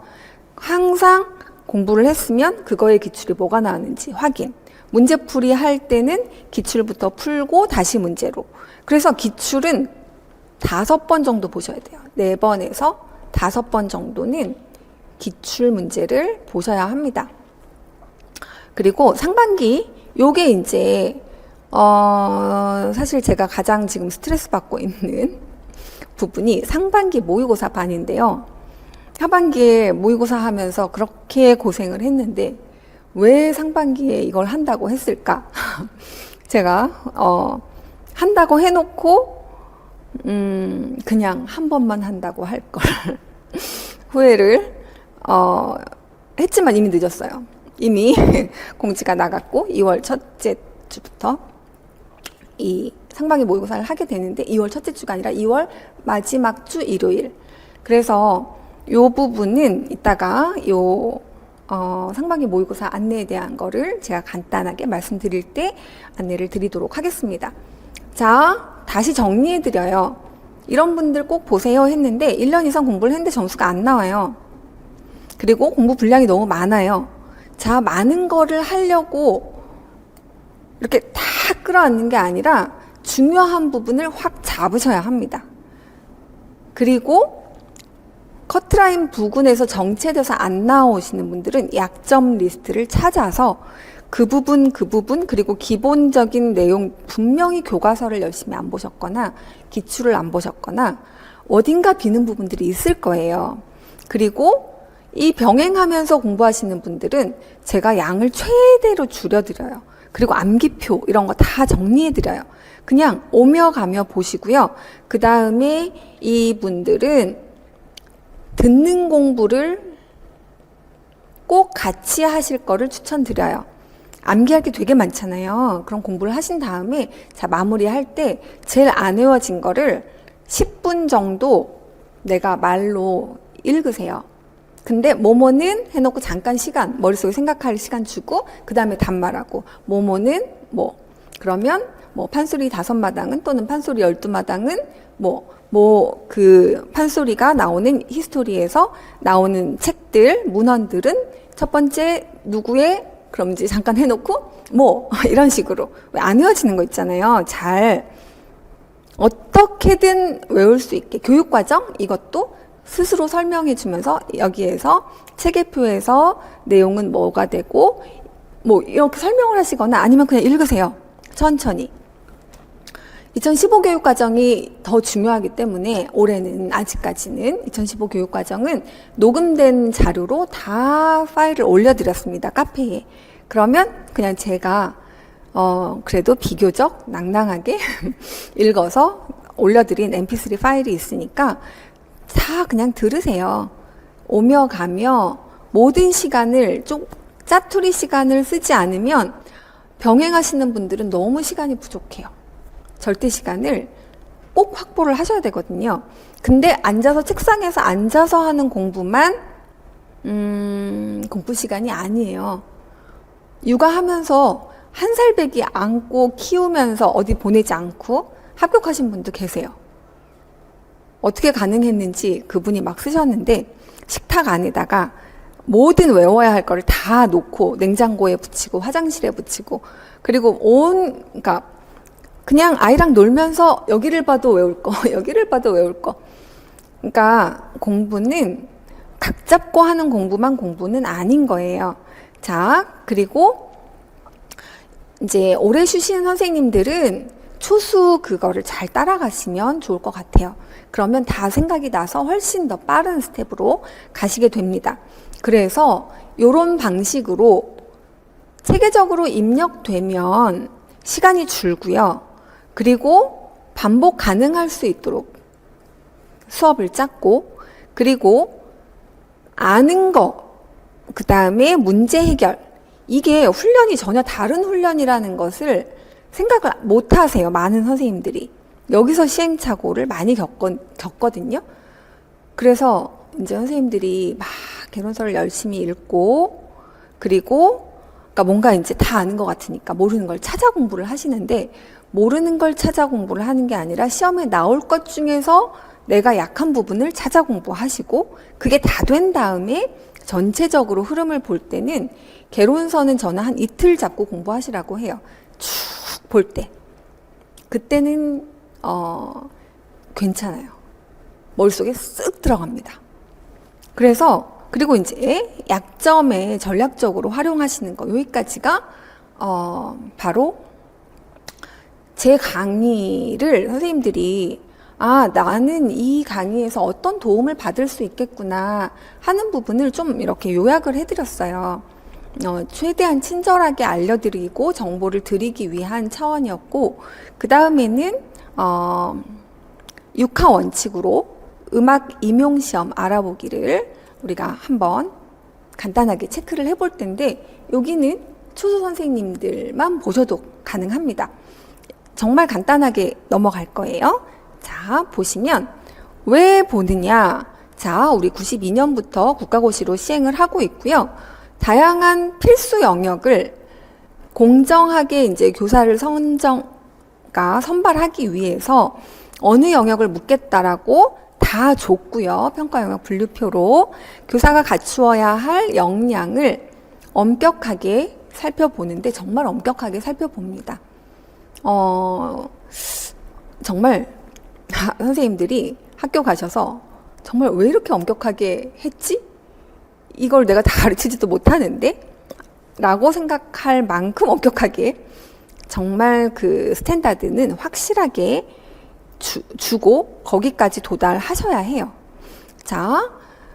항상 공부를 했으면 그거의 기출이 뭐가 나왔는지 확인. 문제풀이 할 때는 기출부터 풀고 다시 문제로. 그래서 기출은 5번 정도 보셔야 돼요. 4번에서 5번 정도는 기출 문제를 보셔야 합니다. 그리고 상반기 요게 이제 사실 제가 가장 지금 스트레스 받고 있는 부분이 상반기 모의고사 반인데요. 하반기에 모의고사 하면서 그렇게 고생을 했는데 왜 상반기에 이걸 한다고 했을까? 제가 한다고 해놓고 그냥 한 번만 한다고 할 걸 후회를 했지만 이미 늦었어요. 이미 공지가 나갔고 2월 첫째 주부터 이 상반기 모의고사를 하게 되는데 2월 첫째 주가 아니라 2월 마지막 주 일요일. 그래서 요 부분은 이따가 요 상반기 모의고사 안내에 대한 거를 제가 간단하게 말씀드릴 때 안내를 드리도록 하겠습니다. 자, 다시 정리해 드려요. 이런 분들 꼭 보세요 했는데 1년 이상 공부를 했는데 점수가 안 나와요. 그리고 공부 분량이 너무 많아요. 자, 많은 거를 하려고 이렇게 다 끌어안는 게 아니라 중요한 부분을 확 잡으셔야 합니다. 그리고 커트라인 부근에서 정체돼서 안 나오시는 분들은 약점 리스트를 찾아서 그 부분 그리고 기본적인 내용 분명히 교과서를 열심히 안 보셨거나 기출을 안 보셨거나 어딘가 비는 부분들이 있을 거예요. 그리고 이 병행하면서 공부하시는 분들은 제가 양을 최대로 줄여드려요. 그리고 암기표 이런 거 다 정리해드려요. 그냥 오며 가며 보시고요. 그 다음에 이분들은 듣는 공부를 꼭 같이 하실 거를 추천드려요. 암기할 게 되게 많잖아요. 그런 공부를 하신 다음에 자 마무리할 때 제일 안 외워진 거를 10분 정도 내가 말로 읽으세요. 근데 뭐뭐는 해놓고 잠깐 시간 머릿속에 생각할 시간 주고 그 다음에 단말하고 뭐뭐는 뭐 그러면 뭐 판소리 5마당은 또는 판소리 12마당은 그 판소리가 나오는 히스토리에서 나오는 책들 문헌들은 첫 번째 누구의 그럼 이제 잠깐 해놓고 이런 식으로 왜 안 외워지는 거 있잖아요. 잘 어떻게든 외울 수 있게 교육과정 이것도 스스로 설명해 주면서 여기에서 체계표에서 내용은 뭐가 되고 이렇게 설명을 하시거나 아니면 그냥 읽으세요. 천천히. 2015 교육과정이 더 중요하기 때문에 올해는 아직까지는 2015 교육과정은 녹음된 자료로 다 파일을 올려드렸습니다. 카페에. 그러면 그냥 제가 그래도 비교적 낭낭하게 읽어서 올려드린 mp3 파일이 있으니까 다 그냥 들으세요. 오며 가며 모든 시간을 짜투리 시간을 쓰지 않으면 병행하시는 분들은 너무 시간이 부족해요. 절대 시간을 꼭 확보를 하셔야 되거든요. 근데 책상에서 앉아서 하는 공부만 공부 시간이 아니에요. 육아하면서 한 살배기 안고 키우면서 어디 보내지 않고 합격하신 분도 계세요. 어떻게 가능했는지 그분이 막 쓰셨는데 식탁 안에다가 모든 외워야 할 거를 다 놓고 냉장고에 붙이고 화장실에 붙이고 그리고 그러니까 그냥 아이랑 놀면서 여기를 봐도 외울 거 여기를 봐도 외울 거 그러니까 공부는 각 잡고 하는 공부만 공부는 아닌 거예요. 자, 그리고 이제 오래 쉬시는 선생님들은 초수 그거를 잘 따라가시면 좋을 것 같아요. 그러면 다 생각이 나서 훨씬 더 빠른 스텝으로 가시게 됩니다. 그래서 이런 방식으로 체계적으로 입력되면 시간이 줄고요. 그리고 반복 가능할 수 있도록 수업을 짰고 그리고 아는 거, 그 다음에 문제 해결 이게 훈련이 전혀 다른 훈련이라는 것을 생각을 못 하세요. 많은 선생님들이. 여기서 시행착오를 많이 겪거든요. 그래서 이제 선생님들이 막 개론서를 열심히 읽고 그리고 그러니까 뭔가 이제 다 아는 것 같으니까 모르는 걸 찾아 공부를 하시는데 모르는 걸 찾아 공부를 하는 게 아니라 시험에 나올 것 중에서 내가 약한 부분을 찾아 공부하시고 그게 다 된 다음에 전체적으로 흐름을 볼 때는 개론서는 저는 한 이틀 잡고 공부하시라고 해요. 쭉 볼 때. 그때는 괜찮아요. 머릿속에 쓱 들어갑니다. 그래서 그리고 이제 약점에 전략적으로 활용하시는 거, 여기까지가 바로 제 강의를 선생님들이 나는 이 강의에서 어떤 도움을 받을 수 있겠구나 하는 부분을 좀 이렇게 요약을 해드렸어요. 최대한 친절하게 알려드리고 정보를 드리기 위한 차원이었고, 그 다음에는 6화 원칙으로 음악 임용 시험 알아보기를 우리가 한번 간단하게 체크를 해볼 텐데, 여기는 초소 선생님들만 보셔도 가능합니다. 정말 간단하게 넘어갈 거예요. 자, 보시면 왜 보느냐? 자, 우리 92년부터 국가고시로 시행을 하고 있고요. 다양한 필수 영역을 공정하게 이제 교사를 선발하기 위해서 어느 영역을 묻겠다라고 다 줬고요. 평가 영역 분류표로 교사가 갖추어야 할 역량을 엄격하게 살펴보는데, 정말 엄격하게 살펴봅니다. 정말 선생님들이 학교 가셔서 정말 왜 이렇게 엄격하게 했지? 이걸 내가 다 가르치지도 못하는데? 라고 생각할 만큼 엄격하게 정말 그 스탠다드는 확실하게 주고 거기까지 도달하셔야 해요. 자,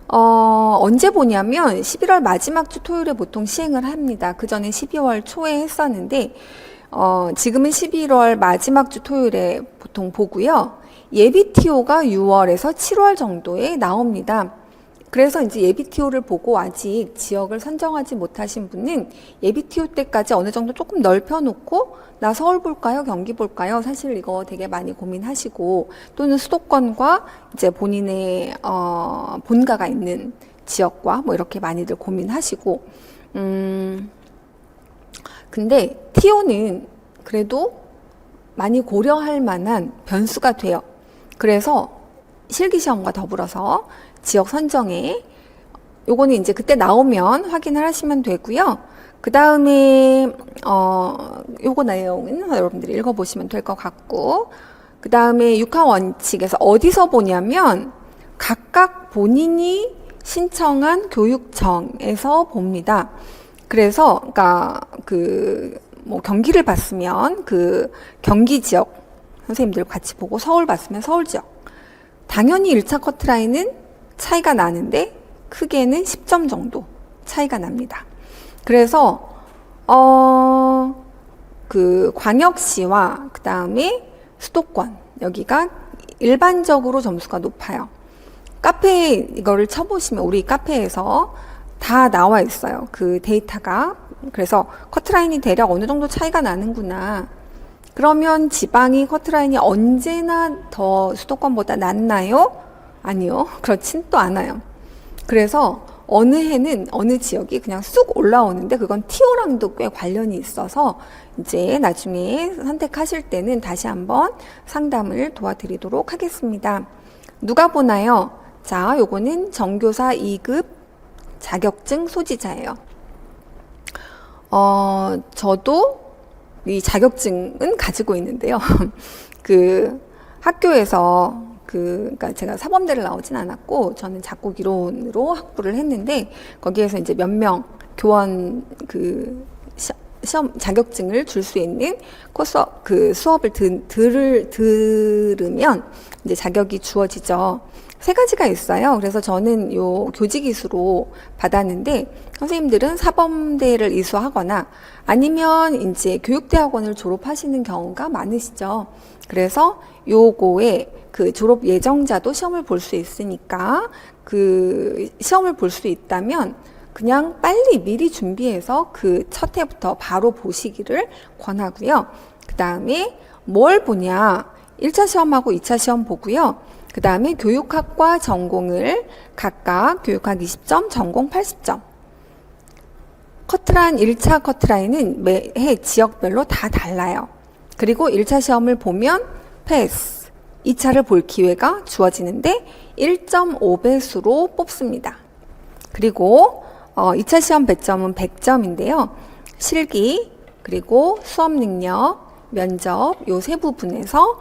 언제 보냐면 11월 마지막 주 토요일에 보통 시행을 합니다. 그 전에 12월 초에 했었는데 지금은 11월 마지막 주 토요일에 보통 보고요. 예비 TO가 6월에서 7월 정도에 나옵니다. 그래서 이제 예비 TO를 보고 아직 지역을 선정하지 못하신 분은 예비 TO 때까지 어느 정도 조금 넓혀놓고 나 서울 볼까요? 경기 볼까요? 사실 이거 되게 많이 고민하시고, 또는 수도권과 이제 본인의 본가가 있는 지역과 뭐 이렇게 많이들 고민하시고, 근데 TO는 그래도 많이 고려할 만한 변수가 돼요. 그래서 실기시험과 더불어서 지역 선정에 요거는 이제 그때 나오면 확인을 하시면 되고요. 그 다음에 요거 내용은 여러분들이 읽어보시면 될 것 같고, 그 다음에 6화 원칙에서 어디서 보냐면 각각 본인이 신청한 교육청에서 봅니다. 그래서 그러니까 뭐 경기를 봤으면 그 경기 지역 선생님들 같이 보고, 서울 봤으면 서울 지역. 당연히 1차 커트라인은 차이가 나는데 크게는 10점 정도 차이가 납니다. 그래서 그 광역시와 그 다음에 수도권, 여기가 일반적으로 점수가 높아요. 카페에 이거를 쳐보시면 우리 카페에서 다 나와 있어요. 그 데이터가. 그래서 커트라인이 대략 어느 정도 차이가 나는구나. 그러면 지방이 커트라인이 언제나 더 수도권보다 낫나요? 아니요. 그렇진 또 않아요. 그래서 어느 해는 어느 지역이 그냥 쑥 올라오는데, 그건 TO랑도 꽤 관련이 있어서 이제 나중에 선택하실 때는 다시 한번 상담을 도와드리도록 하겠습니다. 누가 보나요? 자, 요거는 정교사 2급 자격증 소지자예요. 저도 이 자격증은 가지고 있는데요. 그 학교에서 그러니까 제가 사범대를 나오진 않았고, 저는 작곡 이론으로 학부를 했는데, 거기에서 이제 몇 명 교원 시험 자격증을 줄 수 있는 코스 수업을 들으면 이제 자격이 주어지죠. 3가지가 있어요. 그래서 저는 요 교직이수로 받았는데, 선생님들은 사범대를 이수하거나 아니면 이제 교육대학원을 졸업하시는 경우가 많으시죠. 그래서 요거에 그 졸업 예정자도 시험을 볼 수 있으니까, 그 시험을 볼 수 있다면 그냥 빨리 미리 준비해서 그 첫 해부터 바로 보시기를 권하고요. 그 다음에 뭘 보냐? 1차 시험하고 2차 시험 보고요. 그 다음에 교육학과 전공을 각각 교육학 20점, 전공 80점. 커트라인, 1차 커트라인은 매해 지역별로 다 달라요. 그리고 1차 시험을 보면 패스, 2차를 볼 기회가 주어지는데 1.5배수로 뽑습니다. 그리고 2차 시험 배점은 100점인데요. 실기, 그리고 수업 능력, 면접 요 세 부분에서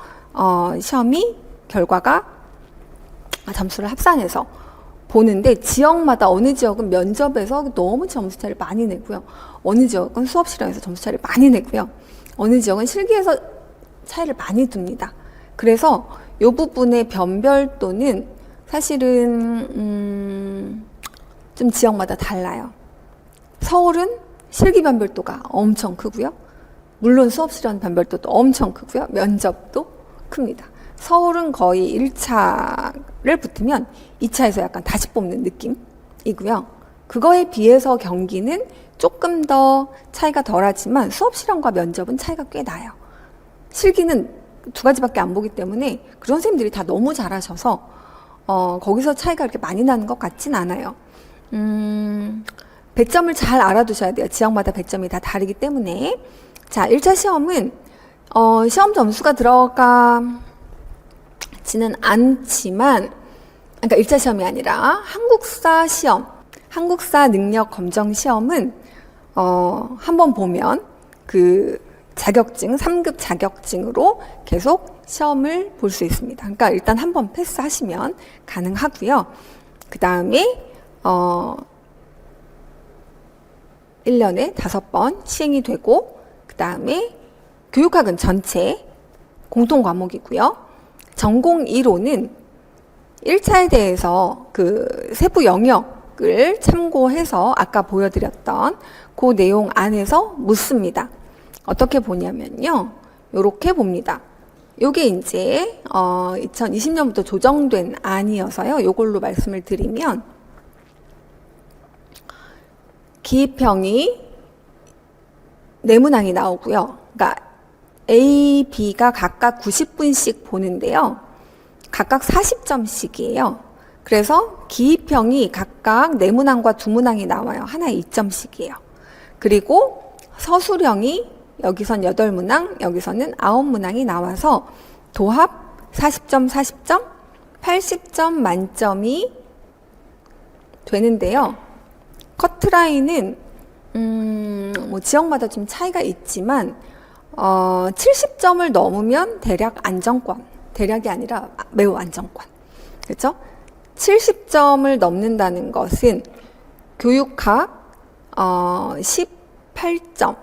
시험이 결과가 점수를 합산해서 보는데 지역마다 어느 지역은 면접에서 너무 점수 차이를 많이 내고요. 어느 지역은 수업 실험에서 점수 차이를 많이 내고요. 어느 지역은 실기에서 차이를 많이 둡니다. 그래서 이 부분의 변별도는 사실은 좀 지역마다 달라요. 서울은 실기 변별도가 엄청 크고요. 물론 수업 실험 변별도도 엄청 크고요. 면접도 큽니다. 서울은 거의 1차를 붙으면 2차에서 약간 다시 뽑는 느낌이고요. 그거에 비해서 경기는 조금 더 차이가 덜하지만 수업 실험과 면접은 차이가 꽤 나요. 실기는 두 가지밖에 안 보기 때문에 그런 선생님들이 다 너무 잘하셔서 거기서 차이가 그렇게 많이 나는 것 같진 않아요. 배점을 잘 알아두셔야 돼요. 지역마다 배점이 다 다르기 때문에. 자, 1차 시험은 시험 점수가 들어가지는 않지만, 그러니까 1차 시험이 아니라 한국사 시험, 한국사 능력 검정 시험은 한번 보면 그 자격증, 3급 자격증으로 계속 시험을 볼 수 있습니다. 그러니까 일단 한번 패스하시면 가능하고요. 그 다음에 1년에 5번 시행이 되고, 그 다음에 교육학은 전체 공통 과목이고요. 전공 1호는 1차에 대해서 그 세부 영역을 참고해서 아까 보여드렸던 그 내용 안에서 묻습니다. 어떻게 보냐면요. 요렇게 봅니다. 요게 이제 2020년부터 조정된 안이어서요. 요걸로 말씀을 드리면 기입형이 네문항이 나오고요. 그러니까 A, B가 각각 90분씩 보는데요. 각각 40점씩이에요. 그래서 기입형이 각각 네문항과 두문항이 나와요. 하나에 2점씩이에요. 그리고 서술형이 여기선 8문항, 여기서는 9문항이 나와서 도합 40점, 40점, 80점 만점이 되는데요. 커트라인은 뭐 지역마다 좀 차이가 있지만 70점을 넘으면 대략 안정권, 대략이 아니라 매우 안정권. 그렇죠? 70점을 넘는다는 것은 교육학 18점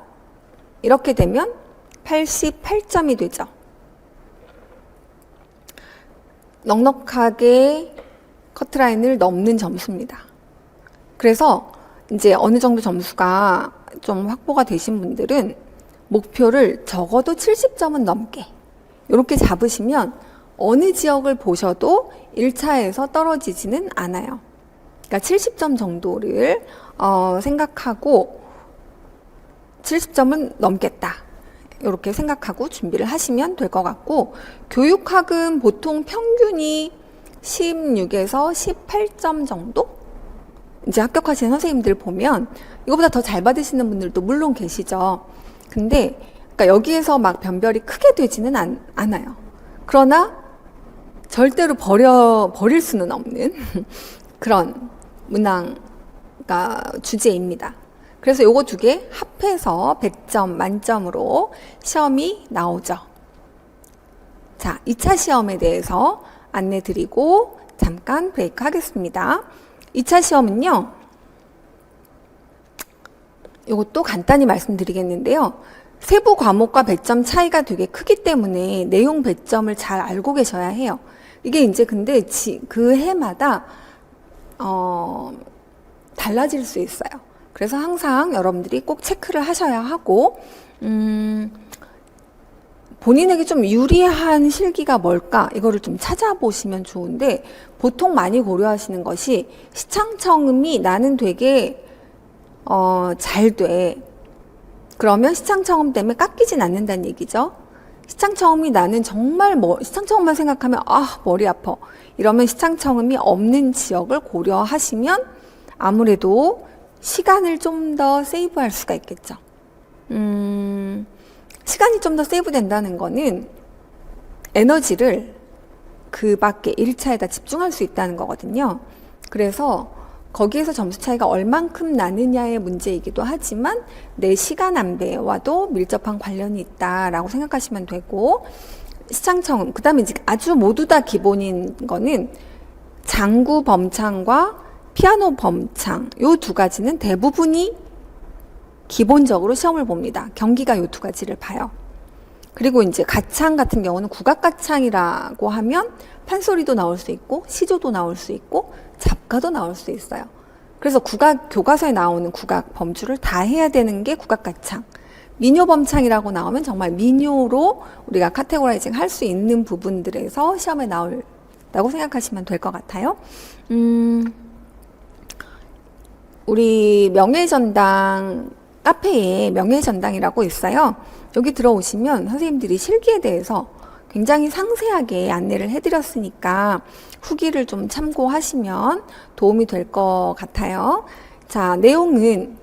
이렇게 되면 88점이 되죠. 넉넉하게 커트라인을 넘는 점수입니다. 그래서 이제 어느 정도 점수가 좀 확보가 되신 분들은 목표를 적어도 70점은 넘게 이렇게 잡으시면 어느 지역을 보셔도 1차에서 떨어지지는 않아요. 그러니까 70점 정도를 생각하고 70점은 넘겠다. 이렇게 생각하고 준비를 하시면 될 것 같고, 교육학은 보통 평균이 16에서 18점 정도? 이제 합격하시는 선생님들 보면 이거보다 더 잘 받으시는 분들도 물론 계시죠. 근데 그러니까 여기에서 막 변별이 크게 되지는 않아요. 그러나 절대로 버릴 수는 없는 그런 문항가 주제입니다. 그래서 요거 두 개 합해서 100점 만점으로 시험이 나오죠. 자, 2차 시험에 대해서 안내 드리고 잠깐 브레이크 하겠습니다. 2차 시험은요, 이것도 간단히 말씀드리겠는데요. 세부 과목과 배점 차이가 되게 크기 때문에 내용 배점을 잘 알고 계셔야 해요. 이게 이제 근데 그 해마다 달라질 수 있어요. 그래서 항상 여러분들이 꼭 체크를 하셔야 하고, 본인에게 좀 유리한 실기가 뭘까? 이거를 좀 찾아보시면 좋은데, 보통 많이 고려하시는 것이 시창청음이 나는 되게 잘 돼. 그러면 시창청음 때문에 깎이진 않는다는 얘기죠. 시창청음이 나는 정말 시창청음만 생각하면 머리 아파. 이러면 시창청음이 없는 지역을 고려하시면 아무래도 시간을 좀 더 세이브할 수가 있겠죠. 시간이 좀 더 세이브 된다는 거는 에너지를 그 밖에 1차에다 집중할 수 있다는 거거든요. 그래서 거기에서 점수 차이가 얼만큼 나느냐의 문제이기도 하지만 내 시간 안배와도 밀접한 관련이 있다라고 생각하시면 되고, 시창청음, 그 다음에 이제 아주 모두 다 기본인 거는 장구 범창과 피아노 범창 요 두 가지는 대부분이 기본적으로 시험을 봅니다. 경기가 요 두 가지를 봐요. 그리고 이제 가창 같은 경우는 국악가창이라고 하면 판소리도 나올 수 있고 시조도 나올 수 있고 잡가도 나올 수 있어요. 그래서 국악 교과서에 나오는 국악 범주를 다 해야 되는 게 국악가창. 민요 범창이라고 나오면 정말 민요로 우리가 카테고라이징 할 수 있는 부분들에서 시험에 나온다고 생각하시면 될 것 같아요. 우리 명예전당 카페에 명예전당이라고 있어요. 여기 들어오시면 선생님들이 실기에 대해서 굉장히 상세하게 안내를 해드렸으니까 후기를 좀 참고하시면 도움이 될 것 같아요. 자, 내용은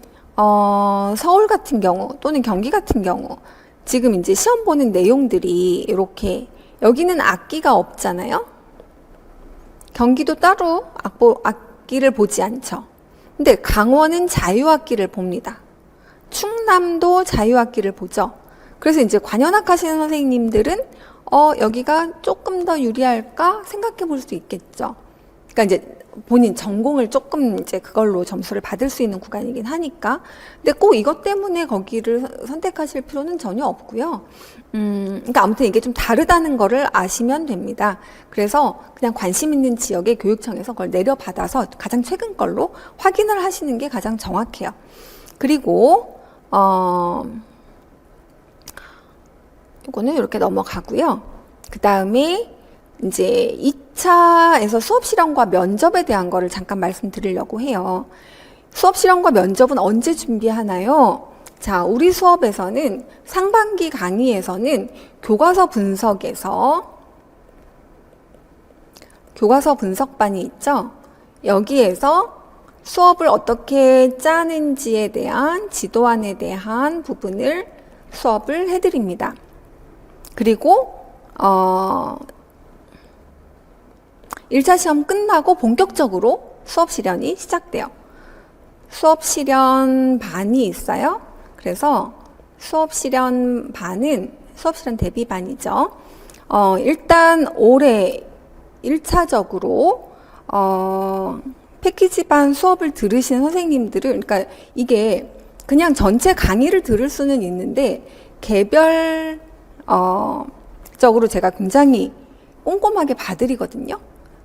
서울 같은 경우 또는 경기 같은 경우 지금 이제 시험 보는 내용들이 이렇게 여기는 악기가 없잖아요. 경기도 따로 악기를 보지 않죠. 근데 강원은 자유악기를 봅니다. 충남도 자유악기를 보죠. 그래서 이제 관현악 하시는 선생님들은 여기가 조금 더 유리할까 생각해 볼 수 있겠죠. 그러니까 이제 본인 전공을 조금 이제 그걸로 점수를 받을 수 있는 구간이긴 하니까. 근데 꼭 이것 때문에 거기를 선택하실 필요는 전혀 없고요. 그러니까 아무튼 이게 좀 다르다는 거를 아시면 됩니다. 그래서 그냥 관심 있는 지역의 교육청에서 그걸 내려받아서 가장 최근 걸로 확인을 하시는 게 가장 정확해요. 그리고 이거는 이렇게 넘어가고요. 그 다음에 이제 2차에서 수업 실험과 면접에 대한 거를 잠깐 말씀드리려고 해요. 수업 실험과 면접은 언제 준비하나요? 자, 우리 수업에서는 상반기 강의에서는 교과서 분석반이 있죠. 여기에서 수업을 어떻게 짜는지에 대한 지도안에 대한 부분을 수업을 해드립니다. 그리고 1차 시험 끝나고 본격적으로 수업 실현이 시작돼요. 수업 실현 반이 있어요. 그래서 수업 실현 대비반이죠. 일단 올해 1차적으로 패키지반 수업을 들으신 선생님들은, 그러니까 이게 그냥 전체 강의를 들을 수는 있는데 개별적으로 제가 굉장히 꼼꼼하게 봐드리거든요.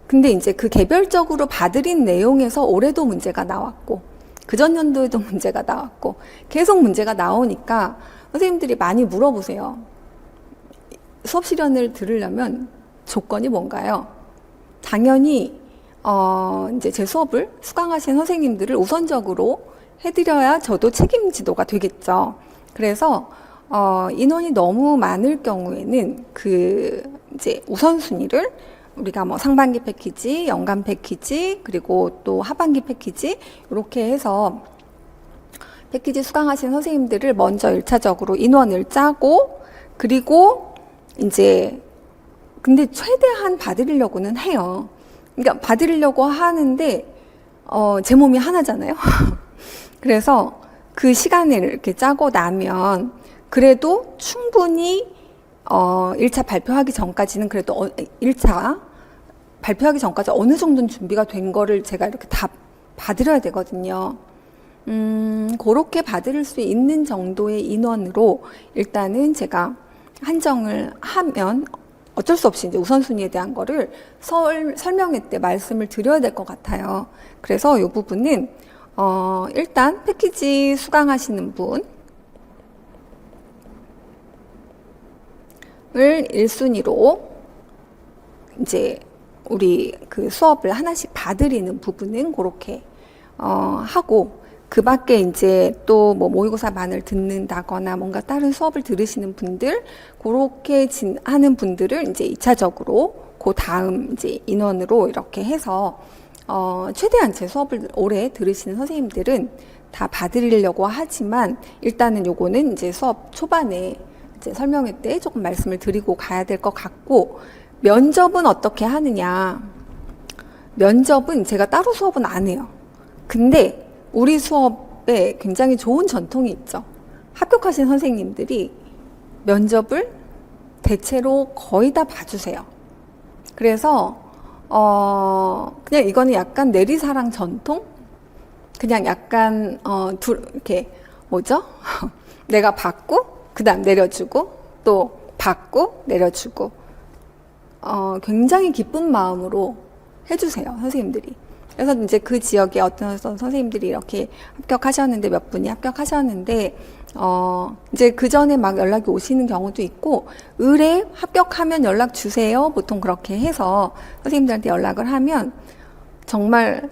근데 이제 그 개별적으로 봐드린 내용에서 올해도 문제가 나왔고 그전 연도에도 문제가 나왔고 계속 문제가 나오니까 선생님들이 많이 물어보세요. 수업 실현을 들으려면 조건이 뭔가요? 당연히 이제 제 수업을 수강하신 선생님들을 우선적으로 해드려야 저도 책임지도가 되겠죠. 그래서 인원이 너무 많을 경우에는 이제 우선순위를 우리가 뭐 상반기 패키지, 연간 패키지, 그리고 또 하반기 패키지 이렇게 해서 패키지 수강하신 선생님들을 먼저 1차적으로 인원을 짜고 그리고 이제 근데 최대한 봐드리려고는 해요. 그러니까 봐드리려고 하는데 제 몸이 하나잖아요. 그래서 그 시간을 이렇게 짜고 나면 그래도 충분히 1차 발표하기 전까지는 그래도 1차 발표하기 전까지 어느 정도는 준비가 된 거를 제가 이렇게 다 봐드려야 되거든요. 그렇게 받을 수 있는 정도의 인원으로 일단은 제가 한정을 하면 어쩔 수 없이 이제 우선순위에 대한 거를 설명회 때 말씀을 드려야 될 것 같아요. 그래서 이 부분은 일단 패키지 수강하시는 분을 1순위로 이제 우리 그 수업을 하나씩 봐드리는 부분은 그렇게 하고 그 밖에 이제 또 뭐 모의고사만을 듣는다거나 뭔가 다른 수업을 들으시는 분들 그렇게 하는 분들을 이제 2차적으로 그 다음 이제 인원으로 이렇게 해서 최대한 제 수업을 오래 들으시는 선생님들은 다 봐드리려고 하지만 일단은 요거는 이제 수업 초반에 이제 설명회 때 조금 말씀을 드리고 가야 될 것 같고 면접은 어떻게 하느냐. 면접은 제가 따로 수업은 안 해요. 근데 우리 수업에 굉장히 좋은 전통이 있죠. 합격하신 선생님들이 면접을 대체로 거의 다 봐주세요. 그래서 그냥 이거는 약간 내리사랑 전통? 그냥 약간, 이렇게, 뭐죠? 내가 받고, 그 다음 내려주고, 또 받고, 내려주고, 굉장히 기쁜 마음으로 해주세요, 선생님들이. 그래서 이제 그 지역에 어떤 선생님들이 이렇게 합격하셨는데, 몇 분이 합격하셨는데, 이제 그 전에 막 연락이 오시는 경우도 있고, 의뢰 합격하면 연락 주세요. 보통 그렇게 해서 선생님들한테 연락을 하면, 정말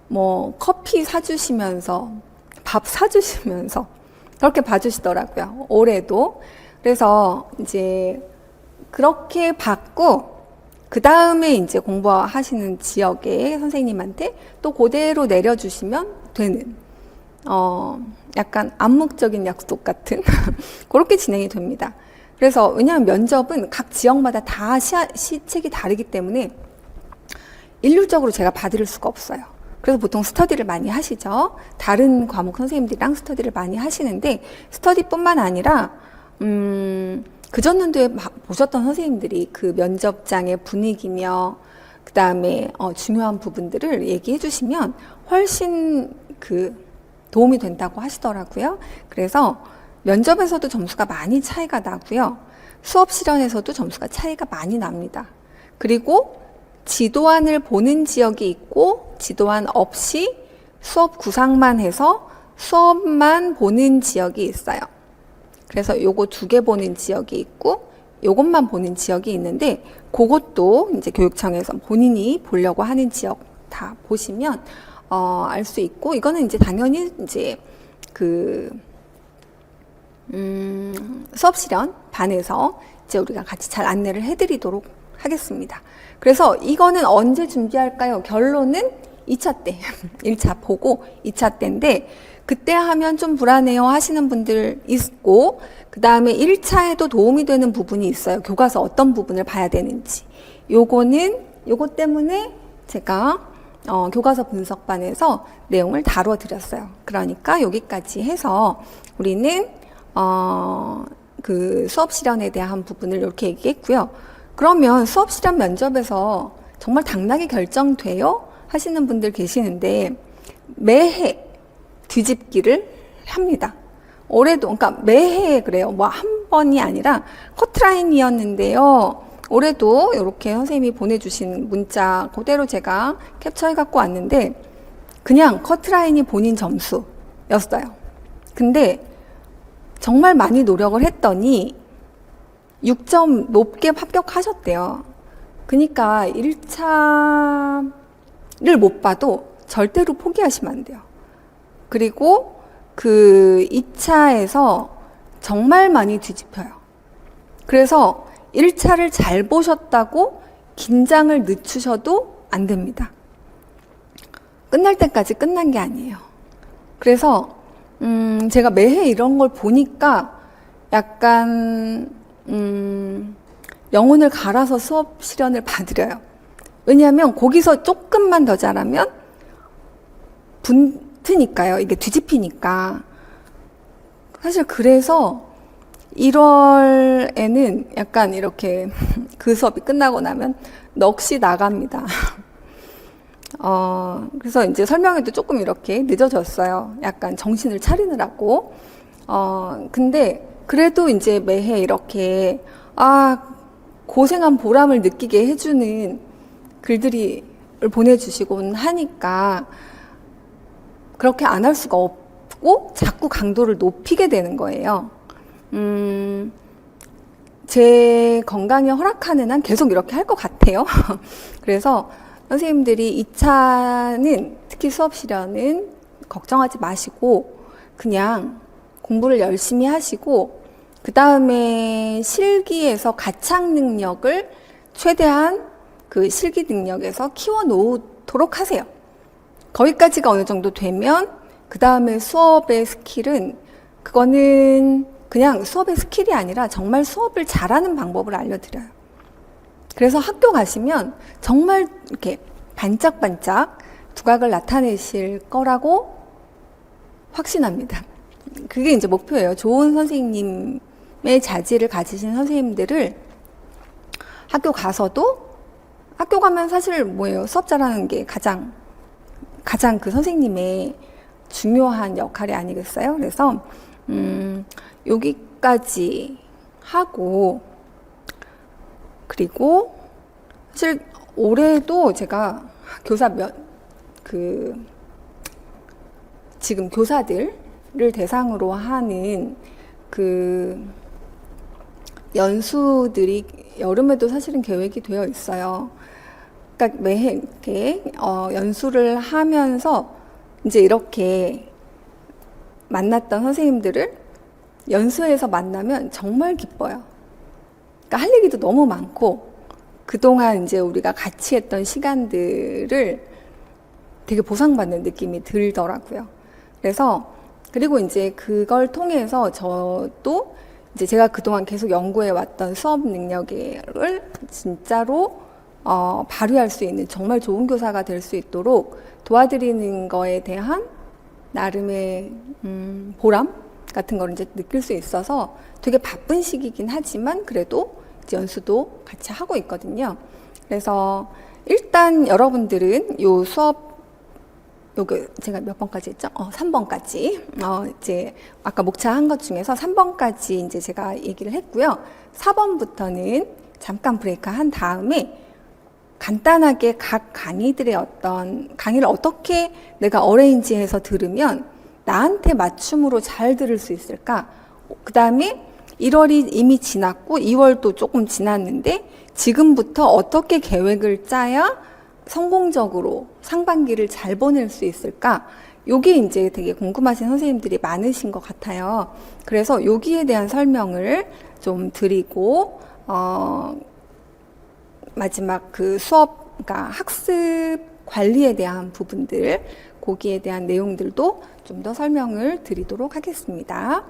뭐 커피 사주시면서, 밥 사주시면서, 그렇게 봐주시더라고요. 올해도. 그래서 이제 그렇게 받고, 그 다음에 이제 공부하시는 지역의 선생님한테 또 그대로 내려주시면 되는, 약간 암묵적인 약속 같은, 그렇게 진행이 됩니다. 그래서, 왜냐하면 면접은 각 지역마다 다 시책이 다르기 때문에 일률적으로 제가 받을 수가 없어요. 그래서 보통 스터디를 많이 하시죠. 다른 과목 선생님들이랑 스터디를 많이 하시는데, 스터디뿐만 아니라, 그전 연도에 보셨던 선생님들이 그 면접장의 분위기며 그 다음에 중요한 부분들을 얘기해 주시면 훨씬 그 도움이 된다고 하시더라고요. 그래서 면접에서도 점수가 많이 차이가 나고요. 수업 실현에서도 점수가 차이가 많이 납니다. 그리고 지도안을 보는 지역이 있고 지도안 없이 수업 구상만 해서 수업만 보는 지역이 있어요. 그래서 요거 2개 보는 지역이 있고 요것만 보는 지역이 있는데 그것도 이제 교육청에서 본인이 보려고 하는 지역 다 보시면 알 수 있고 이거는 이제 당연히 이제 그 수업 실현 반에서 이제 우리가 같이 잘 안내를 해드리도록 하겠습니다. 그래서 이거는 언제 준비할까요? 결론은 2차 때 1차 보고 2차 때인데 그때 하면 좀 불안해요 하시는 분들 있고 그 다음에 1차에도 도움이 되는 부분이 있어요. 교과서 어떤 부분을 봐야 되는지 요거 때문에 제가 교과서 분석반에서 내용을 다뤄 드렸어요. 그러니까 여기까지 해서 우리는 그 수업 실현에 대한 부분을 이렇게 얘기했고요. 그러면 수업 실현 면접에서 정말 당락이 결정돼요? 하시는 분들 계시는데 매해 뒤집기를 합니다. 올해도, 그러니까 매해 그래요. 뭐 한 번이 아니라 커트라인이었는데요. 올해도 이렇게 선생님이 보내주신 문자 그대로 제가 캡처해 갖고 왔는데 그냥 커트라인이 본인 점수였어요. 근데 정말 많이 노력을 했더니 6점 높게 합격하셨대요. 그러니까 1차를 못 봐도 절대로 포기하시면 안 돼요. 그리고 그 2차에서 정말 많이 뒤집혀요. 그래서 1차를 잘 보셨다고 긴장을 늦추셔도 안 됩니다. 끝날 때까지 끝난 게 아니에요. 그래서 제가 매해 이런 걸 보니까 약간 영혼을 갈아서 수업 실현을 봐드려요. 왜냐하면 거기서 조금만 더 잘하면 붙으니까요. 이게 뒤집히니까. 사실 그래서 1월에는 약간 이렇게 그 수업이 끝나고 나면 넋이 나갑니다. 그래서 이제 설명회도 조금 이렇게 늦어졌어요. 약간 정신을 차리느라고. 근데 그래도 이제 매해 이렇게, 고생한 보람을 느끼게 해주는 글들이 보내주시곤 하니까 그렇게 안 할 수가 없고 자꾸 강도를 높이게 되는 거예요. 제 건강에 허락하는 한 계속 이렇게 할 것 같아요. 그래서 선생님들이 2차는 특히 수업 실현은 걱정하지 마시고 그냥 공부를 열심히 하시고 그 다음에 실기에서 가창 능력을 최대한 그 실기 능력에서 키워 놓도록 하세요. 거기까지가 어느 정도 되면 그 다음에 수업의 스킬은 그거는 그냥 수업의 스킬이 아니라 정말 수업을 잘하는 방법을 알려드려요. 그래서 학교 가시면 정말 이렇게 반짝반짝 두각을 나타내실 거라고 확신합니다. 그게 이제 목표예요. 좋은 선생님의 자질을 가지신 선생님들을 학교 가서도 학교 가면 사실 뭐예요? 수업 잘하는 게 가장 그 선생님의 중요한 역할이 아니겠어요? 그래서 여기까지 하고, 그리고 사실 올해도 제가 지금 교사들을 대상으로 하는 그 연수들이 여름에도 사실은 계획이 되어 있어요. 그러니까 매해 이렇게 연수를 하면서 이제 이렇게 만났던 선생님들을 연수에서 만나면 정말 기뻐요. 그러니까 할 얘기도 너무 많고 그동안 이제 우리가 같이 했던 시간들을 되게 보상받는 느낌이 들더라고요. 그래서 그리고 이제 그걸 통해서 저도 이제 제가 그동안 계속 연구해 왔던 수업 능력을 진짜로 발휘할 수 있는 정말 좋은 교사가 될 수 있도록 도와드리는 거에 대한 나름의 보람 같은 걸 이제 느낄 수 있어서 되게 바쁜 시기긴 하지만 그래도 이제 연수도 같이 하고 있거든요. 그래서 일단 여러분들은 요 수업 요거 제가 몇 번까지 했죠? 3번까지. 이제 아까 목차한 것 중에서 3번까지 이제 제가 얘기를 했고요. 4번부터는 잠깐 브레이크 한 다음에 간단하게 각 강의들의 어떤 강의를 어떻게 내가 어레인지해서 들으면 나한테 맞춤으로 잘 들을 수 있을까? 그 다음에 1월이 이미 지났고 2월도 조금 지났는데 지금부터 어떻게 계획을 짜야 성공적으로 상반기를 잘 보낼 수 있을까? 요게 이제 되게 궁금하신 선생님들이 많으신 것 같아요. 그래서 여기에 대한 설명을 좀 드리고, 마지막 그 수업, 그러니까 학습 관리에 대한 부분들, 거기에 대한 내용들도 좀 더 설명을 드리도록 하겠습니다.